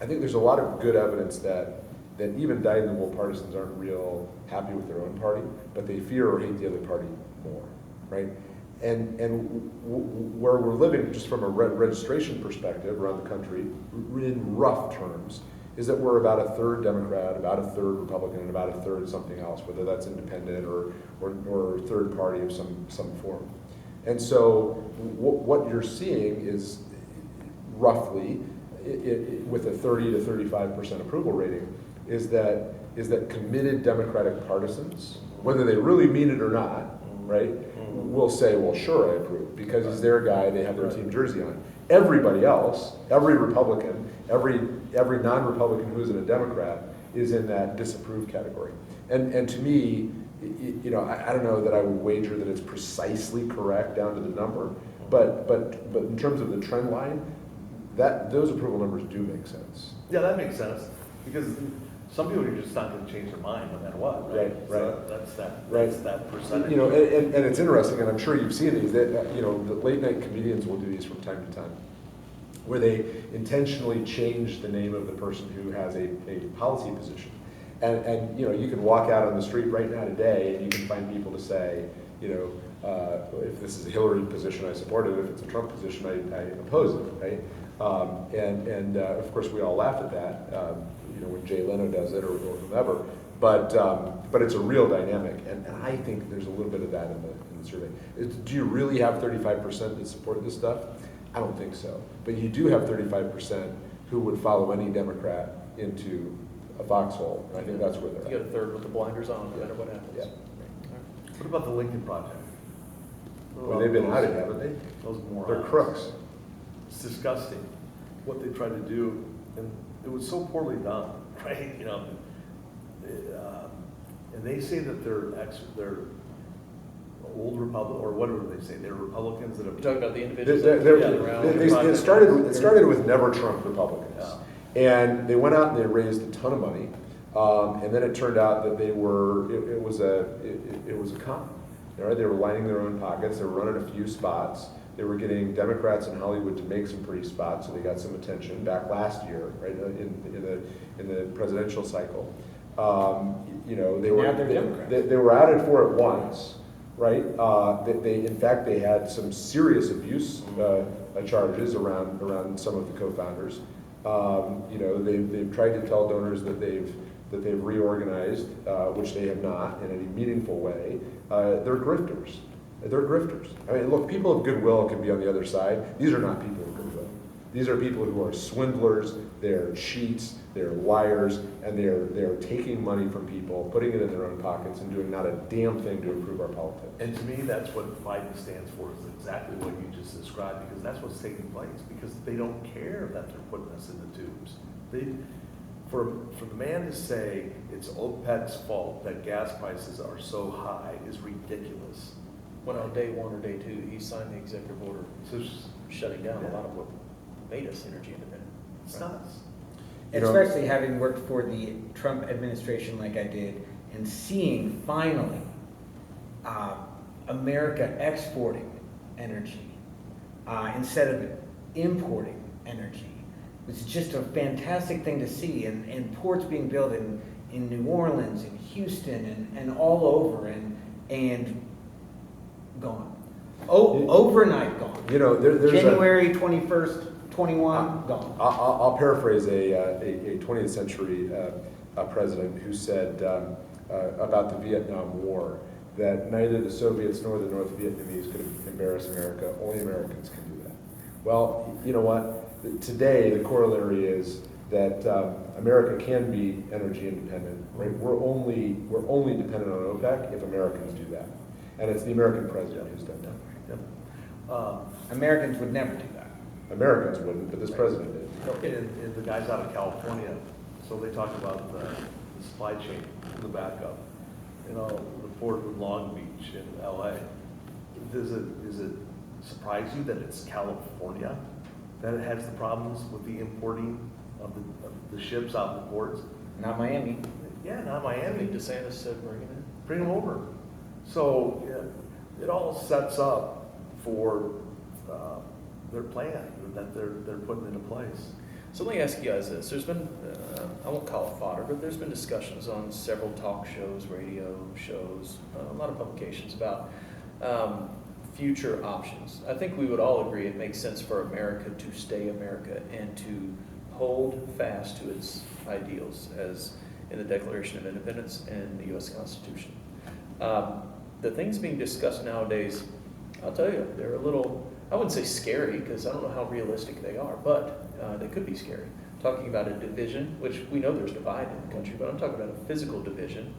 [SPEAKER 2] I think there's a lot of good evidence that even dyed-in-the-wool partisans aren't real happy with their own party, but they fear or hate the other party more, right? And where we're living, just from a registration perspective around the country, in rough terms, is that we're about a third Democrat, about a third Republican, and about a third something else, whether that's independent or third party of some form. And so what you're seeing is roughly, with a 30 to 35% approval rating, is that committed Democratic partisans, whether they really mean it or not, right, will say, well, sure, I approve, because he's their guy, they have their team jersey on. Everybody else, every Republican, every non-Republican who's in a Democrat is in that disapprove category. And to me, you know, I don't know that I would wager that it's precisely correct down to the number, but in terms of the trend line, those approval numbers do make sense.
[SPEAKER 4] Yeah, that makes sense, because some people are just not gonna change their mind no matter what, right?
[SPEAKER 2] Right,
[SPEAKER 4] So
[SPEAKER 2] right.
[SPEAKER 4] That's that percentage.
[SPEAKER 2] You know, and it's interesting, and I'm sure you've seen these, that, you know, the late night comedians will do these from time to time, where they intentionally change the name of the person who has a policy position. And, you know, you can walk out on the street right now today, and you can find people to say, you know, if this is a Hillary position, I support it. If it's a Trump position, I oppose it, right? Of course, we all laugh at that, you know, when Jay Leno does it or whomever. But it's a real dynamic, and I think there's a little bit of that in the survey. Do you really have 35% that support this stuff? I don't think so. But you do have 35% who would follow any Democrat into a foxhole, and I think that's where they're
[SPEAKER 1] You
[SPEAKER 2] at.
[SPEAKER 1] got a third with the blinders on, no matter what happens.
[SPEAKER 2] Yeah.
[SPEAKER 4] What about the Lincoln Project?
[SPEAKER 2] Well, they've been outed, haven't they?
[SPEAKER 4] Those morons.
[SPEAKER 2] They're crooks.
[SPEAKER 4] It's disgusting what they tried to do, and it was so poorly done, right? You know, and they say that they're old Republic, or whatever they say, they're Republicans that
[SPEAKER 1] You're
[SPEAKER 4] have.
[SPEAKER 1] talking about the individuals that have been around.
[SPEAKER 2] It started with never Trump Republicans. And they went out and they raised a ton of money. And then it turned out that it was a con. Right? They were lining their own pockets. They were running a few spots. They were getting Democrats in Hollywood to make some pretty spots, so they got some attention back last year, right, in the presidential cycle. You know, they were outed for it once, right? In fact, they had some serious abuse charges around some of the co-founders. You know, they've tried to tell donors that they've reorganized, which they have not in any meaningful way. They're grifters. They're grifters. I mean, look, people of goodwill can be on the other side. These are not people of goodwill. These are people who are swindlers, they're cheats, they're liars, and they're taking money from people, putting it in their own pockets, and doing not a damn thing to improve our politics.
[SPEAKER 4] And to me, that's what Biden stands for, is exactly what you just described, because that's what's taking place, because they don't care that they're putting us in the tubes. For the man to say it's OPEC's fault that gas prices are so high is ridiculous.
[SPEAKER 1] When on day one or day two, he signed the executive order
[SPEAKER 4] So
[SPEAKER 1] shutting down a lot of what made us energy independent.
[SPEAKER 4] it's nuts.
[SPEAKER 2] You know-
[SPEAKER 3] Especially having worked for the Trump administration like I did, and seeing finally America exporting energy instead of importing energy. It's just a fantastic thing to see, and ports being built in New Orleans, and Houston, and all over, and gone. Overnight gone.
[SPEAKER 2] You know, there's
[SPEAKER 3] January 21st, 21, gone.
[SPEAKER 2] I'll paraphrase a 20th century president who said about the Vietnam War that neither the Soviets nor the North Vietnamese could embarrass America. Only Americans can do that. Well, you know what? Today, the corollary is that America can be energy independent, right? We're only dependent on OPEC if Americans do that. And it's the American president who's done that.
[SPEAKER 3] Americans would never do that.
[SPEAKER 2] Americans wouldn't, but this president did.
[SPEAKER 4] And the guys out of California, so they talk about the supply chain, the backup. You know, the port of Long Beach in LA. Does it surprise you that it's California that it has the problems with the importing of the ships out in the ports?
[SPEAKER 3] Not Miami.
[SPEAKER 4] Yeah, not
[SPEAKER 1] I think
[SPEAKER 4] Miami.
[SPEAKER 1] DeSantis said bring it in.
[SPEAKER 4] Bring them over. So yeah, it all sets up for their plan that they're putting into place.
[SPEAKER 1] So let me ask you guys this. There's been, I won't call it fodder, but there's been discussions on several talk shows, radio shows, a lot of publications about future options. I think we would all agree it makes sense for America to stay America and to hold fast to its ideals as in the Declaration of Independence and the U.S. Constitution. The things being discussed nowadays, I'll tell you, they're a little, I wouldn't say scary because I don't know how realistic they are, but they could be scary. Talking about a division, which we know there's divide in the country, but I'm talking about a physical division.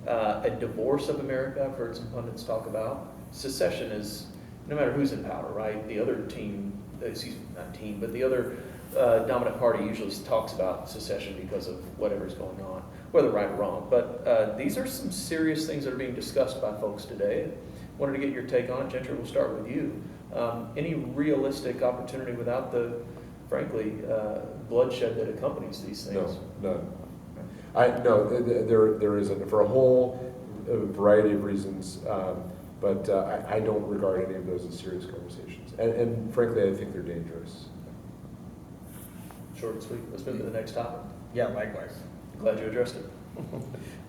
[SPEAKER 1] A divorce of America, I've heard some pundits talk about. Secession is, no matter who's in power, right? The other team, not team, but the other dominant party usually talks about secession because of whatever's going on, whether right or wrong. But these are some serious things that are being discussed by folks today. Wanted to get your take on it. Gentry, we'll start with you. Any realistic opportunity without the, frankly, bloodshed that accompanies these things?
[SPEAKER 2] No, none. There isn't for a whole variety of reasons, but I don't regard any of those as serious conversations. And frankly, I think they're dangerous.
[SPEAKER 1] Short and sweet. Let's move to the next topic.
[SPEAKER 3] Yeah, likewise.
[SPEAKER 1] Glad you addressed it.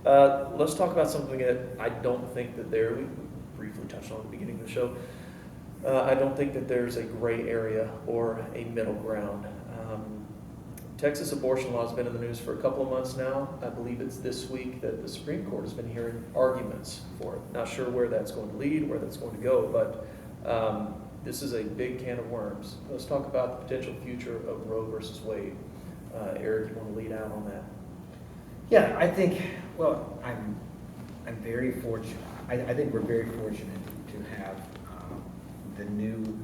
[SPEAKER 1] Let's talk about something that I don't think that we briefly touched on at the beginning of the show. I don't think that there's a gray area or a middle ground. Texas abortion law has been in the news for a couple of months now. I believe it's this week that the Supreme Court has been hearing arguments for it. Not sure where that's going to lead, where that's going to go, but this is a big can of worms. Let's talk about the potential future of Roe versus Wade. Eric, you want to lead out on that?
[SPEAKER 3] Yeah, I think, well, I'm very fortunate. I think we're very fortunate to have the new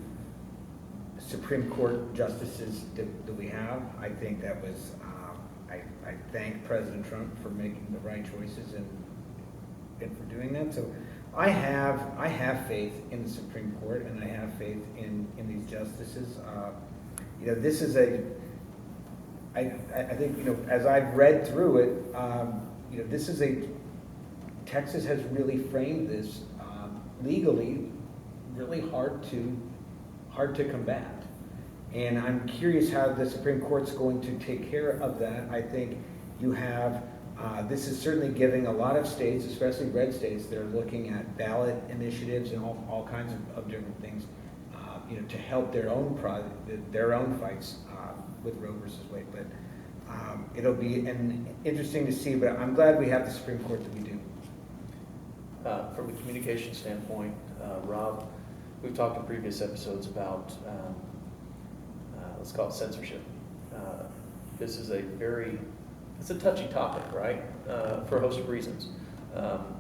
[SPEAKER 3] Supreme Court justices that we have. I think that was, I thank President Trump for making the right choices and for doing that. So I have faith in the Supreme Court, and I have faith in these justices. This is I think, as I've read through it, this is Texas has really framed this legally really hard to combat. And I'm curious how the Supreme Court's going to take care of that. I think you have, this is certainly giving a lot of states, especially red states, that are looking at ballot initiatives and all kinds of different things, to help their own fights with Roe versus Wade. But it'll be interesting to see, but I'm glad we have the Supreme Court that we do.
[SPEAKER 1] From a communication standpoint, Rob, we've talked in previous episodes about, let's call it censorship. This is it's a touchy topic, right? For a host of reasons.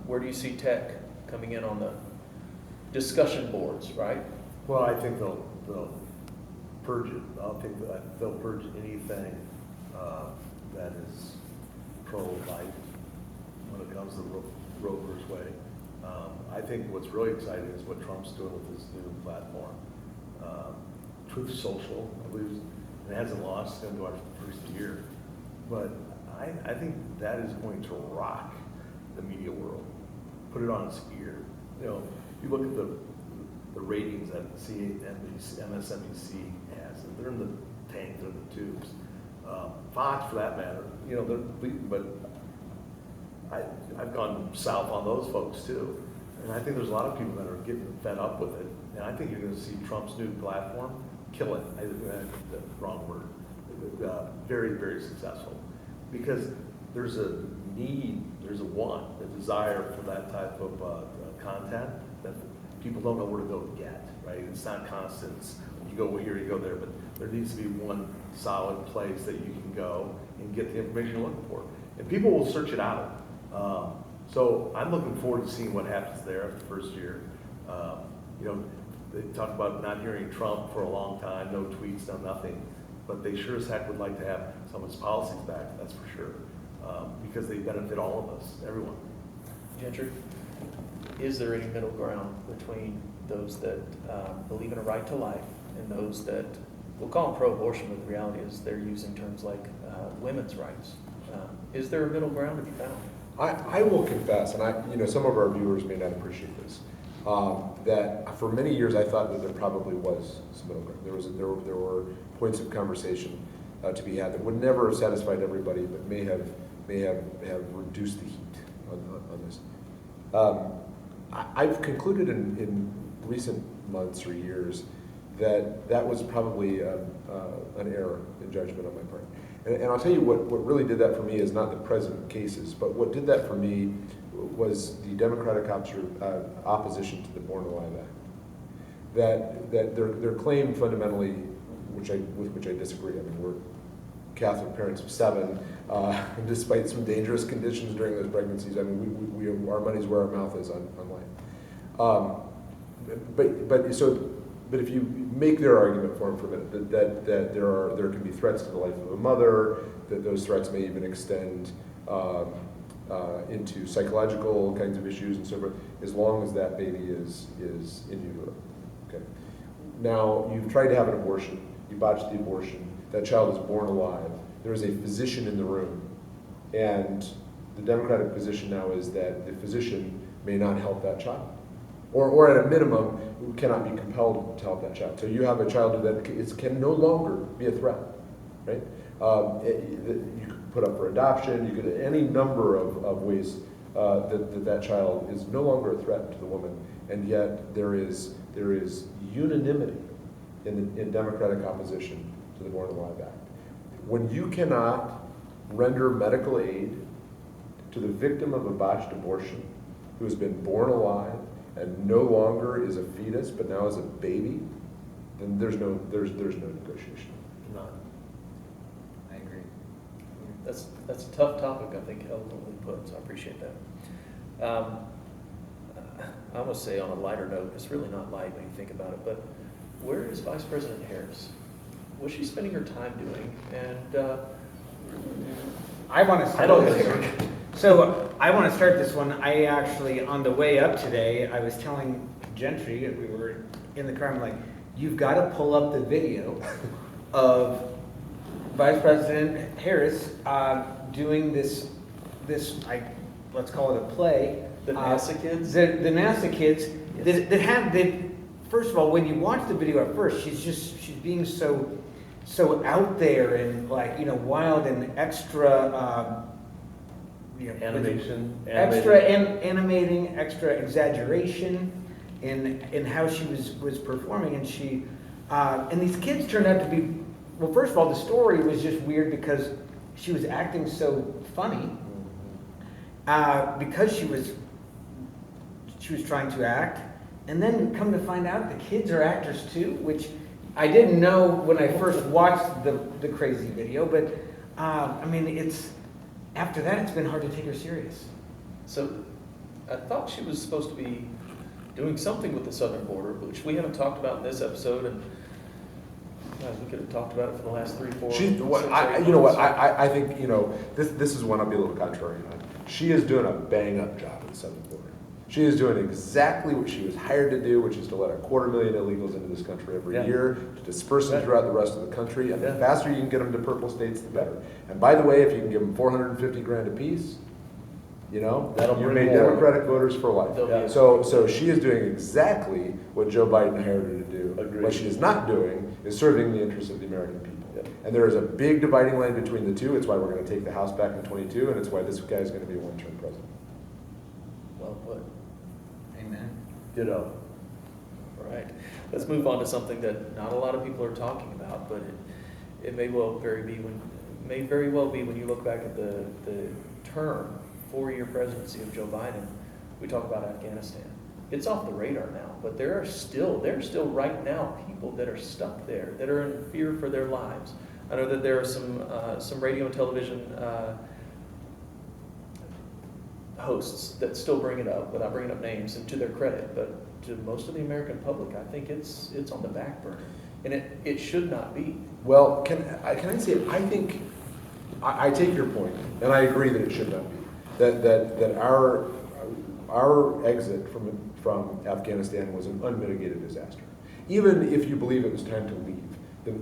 [SPEAKER 1] Where do you see tech coming in on the discussion boards, right?
[SPEAKER 4] Well, I think they'll purge it. I don't think that they'll purge anything that is pro-life when it comes to Roe versus Wade. I think what's really exciting is what Trump's doing with his new platform. Truth Social, I believe, it hasn't launched, it's going to go our first year. But I think that is going to rock the media world, put it on its ear. You look at the ratings that MSNBC has, they're in the tank, they're in the tubes. Fox, for that matter, but I've gone south on those folks too. And I think there's a lot of people that are getting fed up with it. And I think you're going to see Trump's new platform kill it. I think that's the wrong word. Very, very successful. Because there's a need, there's a desire for that type of content that people don't know where to go to get, right? It's not constant. You go here, you go there, but there needs to be one solid place that you can go and get the information you're looking for. And people will search it out. So I'm looking forward to seeing what happens there after the first year. You know, they talk about not hearing Trump for a long time, no tweets, no nothing, but they sure as heck would like to have some of his policies back, that's for sure, because they benefit all of us, everyone.
[SPEAKER 1] Gentry, is there any middle ground between those that believe in a right to life and those that, we'll call them pro-abortion, but the reality is they're using terms like women's rights? Is there a middle ground to be found?
[SPEAKER 2] I will confess, and some of our viewers may not appreciate this, that for many years I thought that there probably was some middle ground. There were points of conversation to be had that would never have satisfied everybody, but may have reduced the heat on this. I've concluded in recent months or years that was probably an error in judgment on my part. And I'll tell you what really did that for me is not the present cases, but what did that for me was the Democratic opposition to the Born Alive Act. That their claim fundamentally, with which I disagree. I mean, we're Catholic parents of 7, despite some dangerous conditions during those pregnancies. I mean, we our money's where our mouth is on life. But if you make their argument for them for a minute, that there can be threats to the life of a mother, that those threats may even extend into psychological kinds of issues and so forth, as long as that baby is in utero. Okay. Now you've tried to have an abortion, you botched the abortion, that child is born alive. There is a physician in the room, and the Democratic position now is that the physician may not help that child. Or at a minimum, cannot be compelled to help that child. So you have a child that can no longer be a threat, right? You could put up for adoption, you could, any number of ways that child is no longer a threat to the woman, and yet there is unanimity in Democratic opposition to the Born Alive Act. When you cannot render medical aid to the victim of a botched abortion who has been born alive and no longer is a fetus, but now is a baby, then there's no negotiation.
[SPEAKER 4] None.
[SPEAKER 3] I agree.
[SPEAKER 1] That's a tough topic, I think, eloquently put, so I appreciate that. I almost say on a lighter note, it's really not light when you think about it, but where is Vice President Harris? What's she spending her time doing? And
[SPEAKER 3] I want to start. So I want to start this one. I actually, on the way up today, I was telling Gentry, we were in the car, I'm like, you've got to pull up the video of Vice President Harris doing this, let's call it a play.
[SPEAKER 1] the NASA kids?
[SPEAKER 3] The NASA kids that first of all, when you watch the video at first, she's being so out there and wild and extra
[SPEAKER 4] Animation.
[SPEAKER 3] animating, extra exaggeration in how she was performing, and she and these kids turned out to be, well, first of all, the story was just weird because she was acting so funny because she was trying to act, and then come to find out the kids are actors too, which I didn't know when I first watched the crazy video, but I mean, after that, it's been hard to take her serious.
[SPEAKER 1] So I thought she was supposed to be doing something with the southern border, which we haven't talked about in this episode, and guys, we could have talked about it for the last 3, 4.
[SPEAKER 2] I think this is one I'll be a little contrary on. She is doing a bang-up job at the southern border. She is doing exactly what she was hired to do, which is to let 250,000 illegals into this country every year, to disperse them throughout the rest of the country, and the faster you can get them to purple states, the better. And by the way, if you can give them $450,000 apiece,
[SPEAKER 4] That'll
[SPEAKER 2] you
[SPEAKER 4] bring
[SPEAKER 2] made
[SPEAKER 4] more.
[SPEAKER 2] Democratic voters for life.
[SPEAKER 1] Yeah.
[SPEAKER 2] So she is doing exactly what Joe Biden hired her to do.
[SPEAKER 4] Agreed.
[SPEAKER 2] What she is not doing is serving the interests of the American people.
[SPEAKER 4] Yep.
[SPEAKER 2] And there is a big dividing line between the two. It's why we're going to take the House back in 22, and it's why this guy is going to be a one-term president.
[SPEAKER 1] Well put.
[SPEAKER 3] Amen.
[SPEAKER 4] Ditto.
[SPEAKER 1] All right. Let's move on to something that not a lot of people are talking about, but it may very well be when you look back at the term, 4-year presidency of Joe Biden, we talk about Afghanistan. It's off the radar now, but there are still right now people that are stuck there, that are in fear for their lives. I know that there are some radio and television hosts that still bring it up without bringing up names, and to their credit, but to most of the American public, I think it's on the back burner, and it should not be.
[SPEAKER 2] Well, can I say, I think, I take your point, and I agree that it should not be. That our exit from Afghanistan was an unmitigated disaster. Even if you believe it was time to leave,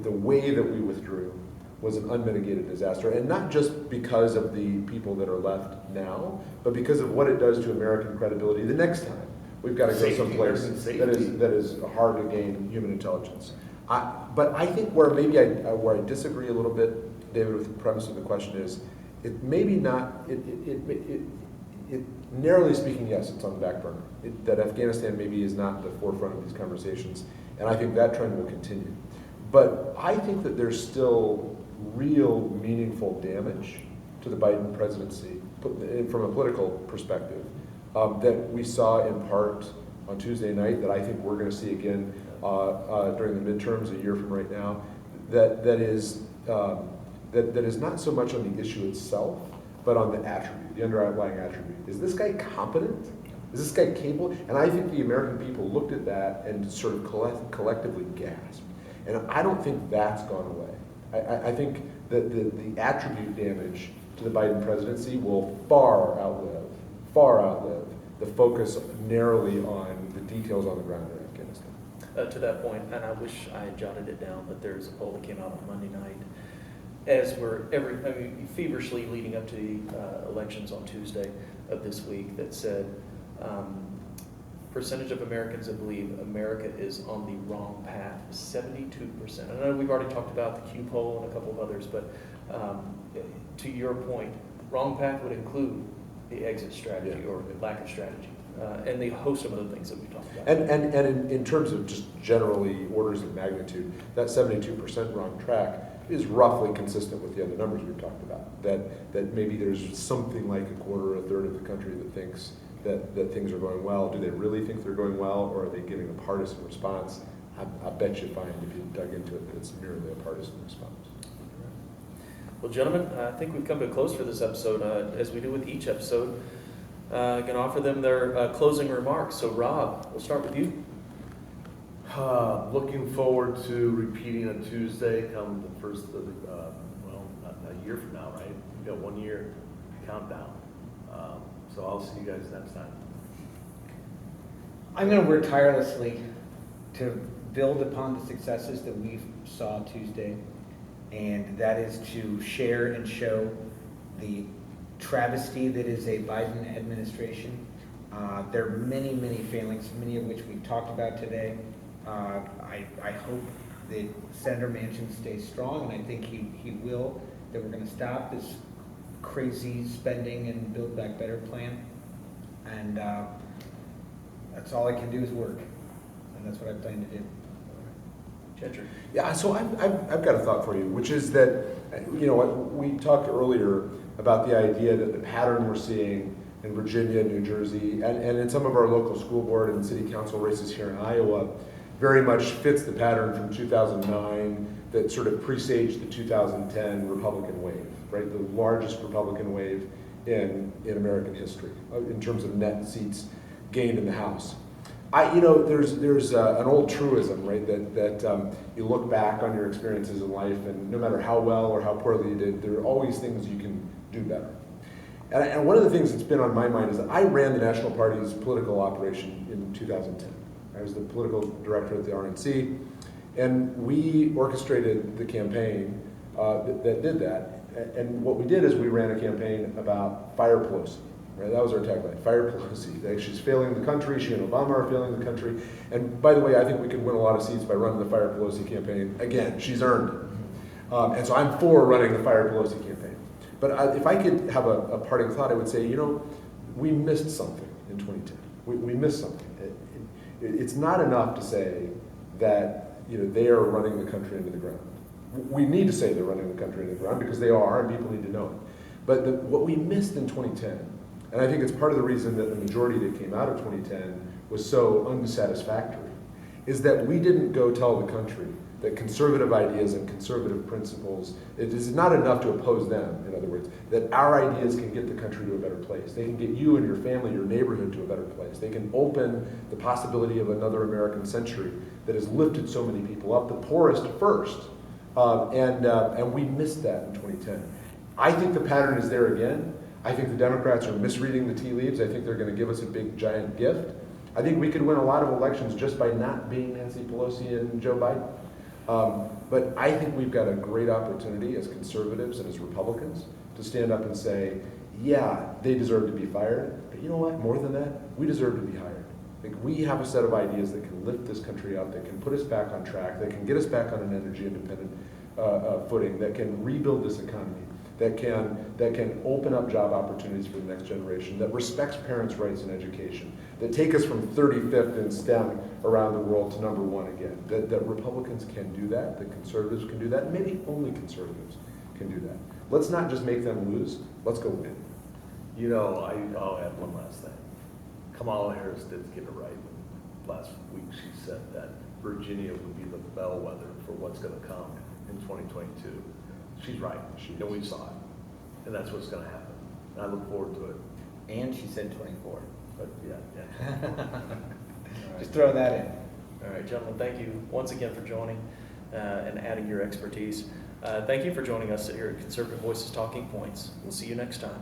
[SPEAKER 2] the way that we withdrew was an unmitigated disaster, and not just because of the people that are left now, but because of what it does to American credibility the next time we've got to go
[SPEAKER 4] Safety,
[SPEAKER 2] someplace
[SPEAKER 4] American
[SPEAKER 2] that is hard to gain human intelligence. But I think where maybe where I disagree a little bit, David, with the premise of the question is, it maybe not, it narrowly speaking, yes, it's on the back burner. That Afghanistan maybe is not the forefront of these conversations, and I think that trend will continue. But I think that there's still real meaningful damage to the Biden presidency from a political perspective that we saw in part on Tuesday night, that I think we're going to see again during the midterms a year from right now, that is not so much on the issue itself, but on the attribute, the underlying attribute. Is this guy competent? Is this guy capable? And I think the American people looked at that and sort of collectively gasped. And I don't think that's gone away. I think that the attribute damage to the Biden presidency will far outlive the focus narrowly on the details on the ground in Afghanistan.
[SPEAKER 1] To that point, and I wish I had jotted it down, but there's a poll that came out on Monday night, as we're feverishly leading up to the elections on Tuesday of this week, that said percentage of Americans that believe America is on the wrong path, 72%. I know we've already talked about the Q poll and a couple of others, but to your point, wrong path would include the exit strategy or lack of strategy, and the host of other things that we've talked about.
[SPEAKER 2] And in terms of just generally orders of magnitude, that 72% wrong track is roughly consistent with the other numbers we've talked about. That maybe there's something like a quarter, a third of the country that thinks that things are going well. Do they really think they're going well, or are they giving a partisan response? I bet you find, if you dug into it, that it's merely a partisan response.
[SPEAKER 1] Well, gentlemen, I think we've come to a close for this episode. As we do with each episode, I can offer them their closing remarks. So, Rob, we'll start with you.
[SPEAKER 4] Looking forward to repeating on Tuesday come the first of the, not a year from now, right? We've got 1 year countdown. So I'll see you guys next time.
[SPEAKER 3] I'm going to work tirelessly to build upon the successes that we saw Tuesday, and that is to share and show the travesty that is a Biden administration. There are many, many failings, many of which we've talked about today. I hope that Senator Manchin stays strong, and I think he will, that we're going to stop this crazy spending and Build Back Better plan. And that's all I can do is work, and that's what I plan to do.
[SPEAKER 1] Ginger.
[SPEAKER 2] Yeah, so I've got a thought for you, which is that, we talked earlier about the idea that the pattern we're seeing in Virginia, New Jersey, and in some of our local school board and city council races here in Iowa very much fits the pattern from 2009 that sort of presaged the 2010 Republican wave, right? The largest Republican wave in American history in terms of net seats gained in the House. There's an old truism, right, that you look back on your experiences in life, and no matter how well or how poorly you did, there are always things you can do better. And one of the things that's been on my mind is that I ran the National Party's political operation in 2010. I was the political director at the RNC, and we orchestrated the campaign that did that. And what we did is we ran a campaign about Fire Pelosi. Right? That was our tagline, Fire Pelosi. She's failing the country, she and Obama are failing the country. And by the way, I think we could win a lot of seats by running the Fire Pelosi campaign. Again, she's earned it. And so I'm for running the Fire Pelosi campaign. But if I could have a parting thought, I would say, we missed something in 2010. We missed something. It's not enough to say that they are running the country into the ground. We need to say they're running the country into the ground because they are, and people need to know it. But what we missed in 2010, and I think it's part of the reason that the majority that came out of 2010 was so unsatisfactory, is that we didn't go tell the country that conservative ideas and conservative principles, it is not enough to oppose them, in other words, that our ideas can get the country to a better place. They can get you and your family, your neighborhood to a better place. They can open the possibility of another American century that has lifted so many people up, the poorest first. And we missed that in 2010. I think the pattern is there again. I think the Democrats are misreading the tea leaves. I think they're going to give us a big, giant gift. I think we could win a lot of elections just by not being Nancy Pelosi and Joe Biden. But I think we've got a great opportunity as conservatives and as Republicans to stand up and say, yeah, they deserve to be fired, but you know what? More than that, we deserve to be hired. Like, we have a set of ideas that can lift this country up, that can put us back on track, that can get us back on an energy independent footing, that can rebuild this economy, that can open up job opportunities for the next generation, that respects parents' rights in education, that take us from 35th in STEM around the world to number 1 again. That Republicans can do that, that conservatives can do that, and maybe only conservatives can do that. Let's not just make them lose, let's go win.
[SPEAKER 4] You know, I'll add one last thing. Kamala Harris did get it right. Last week she said that Virginia would be the bellwether for what's going to come in 2022. She's right, and we saw it. And that's what's going to happen. And I look forward to it.
[SPEAKER 3] And she said 24.
[SPEAKER 4] But yeah.
[SPEAKER 3] Just throw that in.
[SPEAKER 1] All right, gentlemen, thank you once again for joining and adding your expertise. Thank you for joining us here at Conservative Voices Talking Points. We'll see you next time.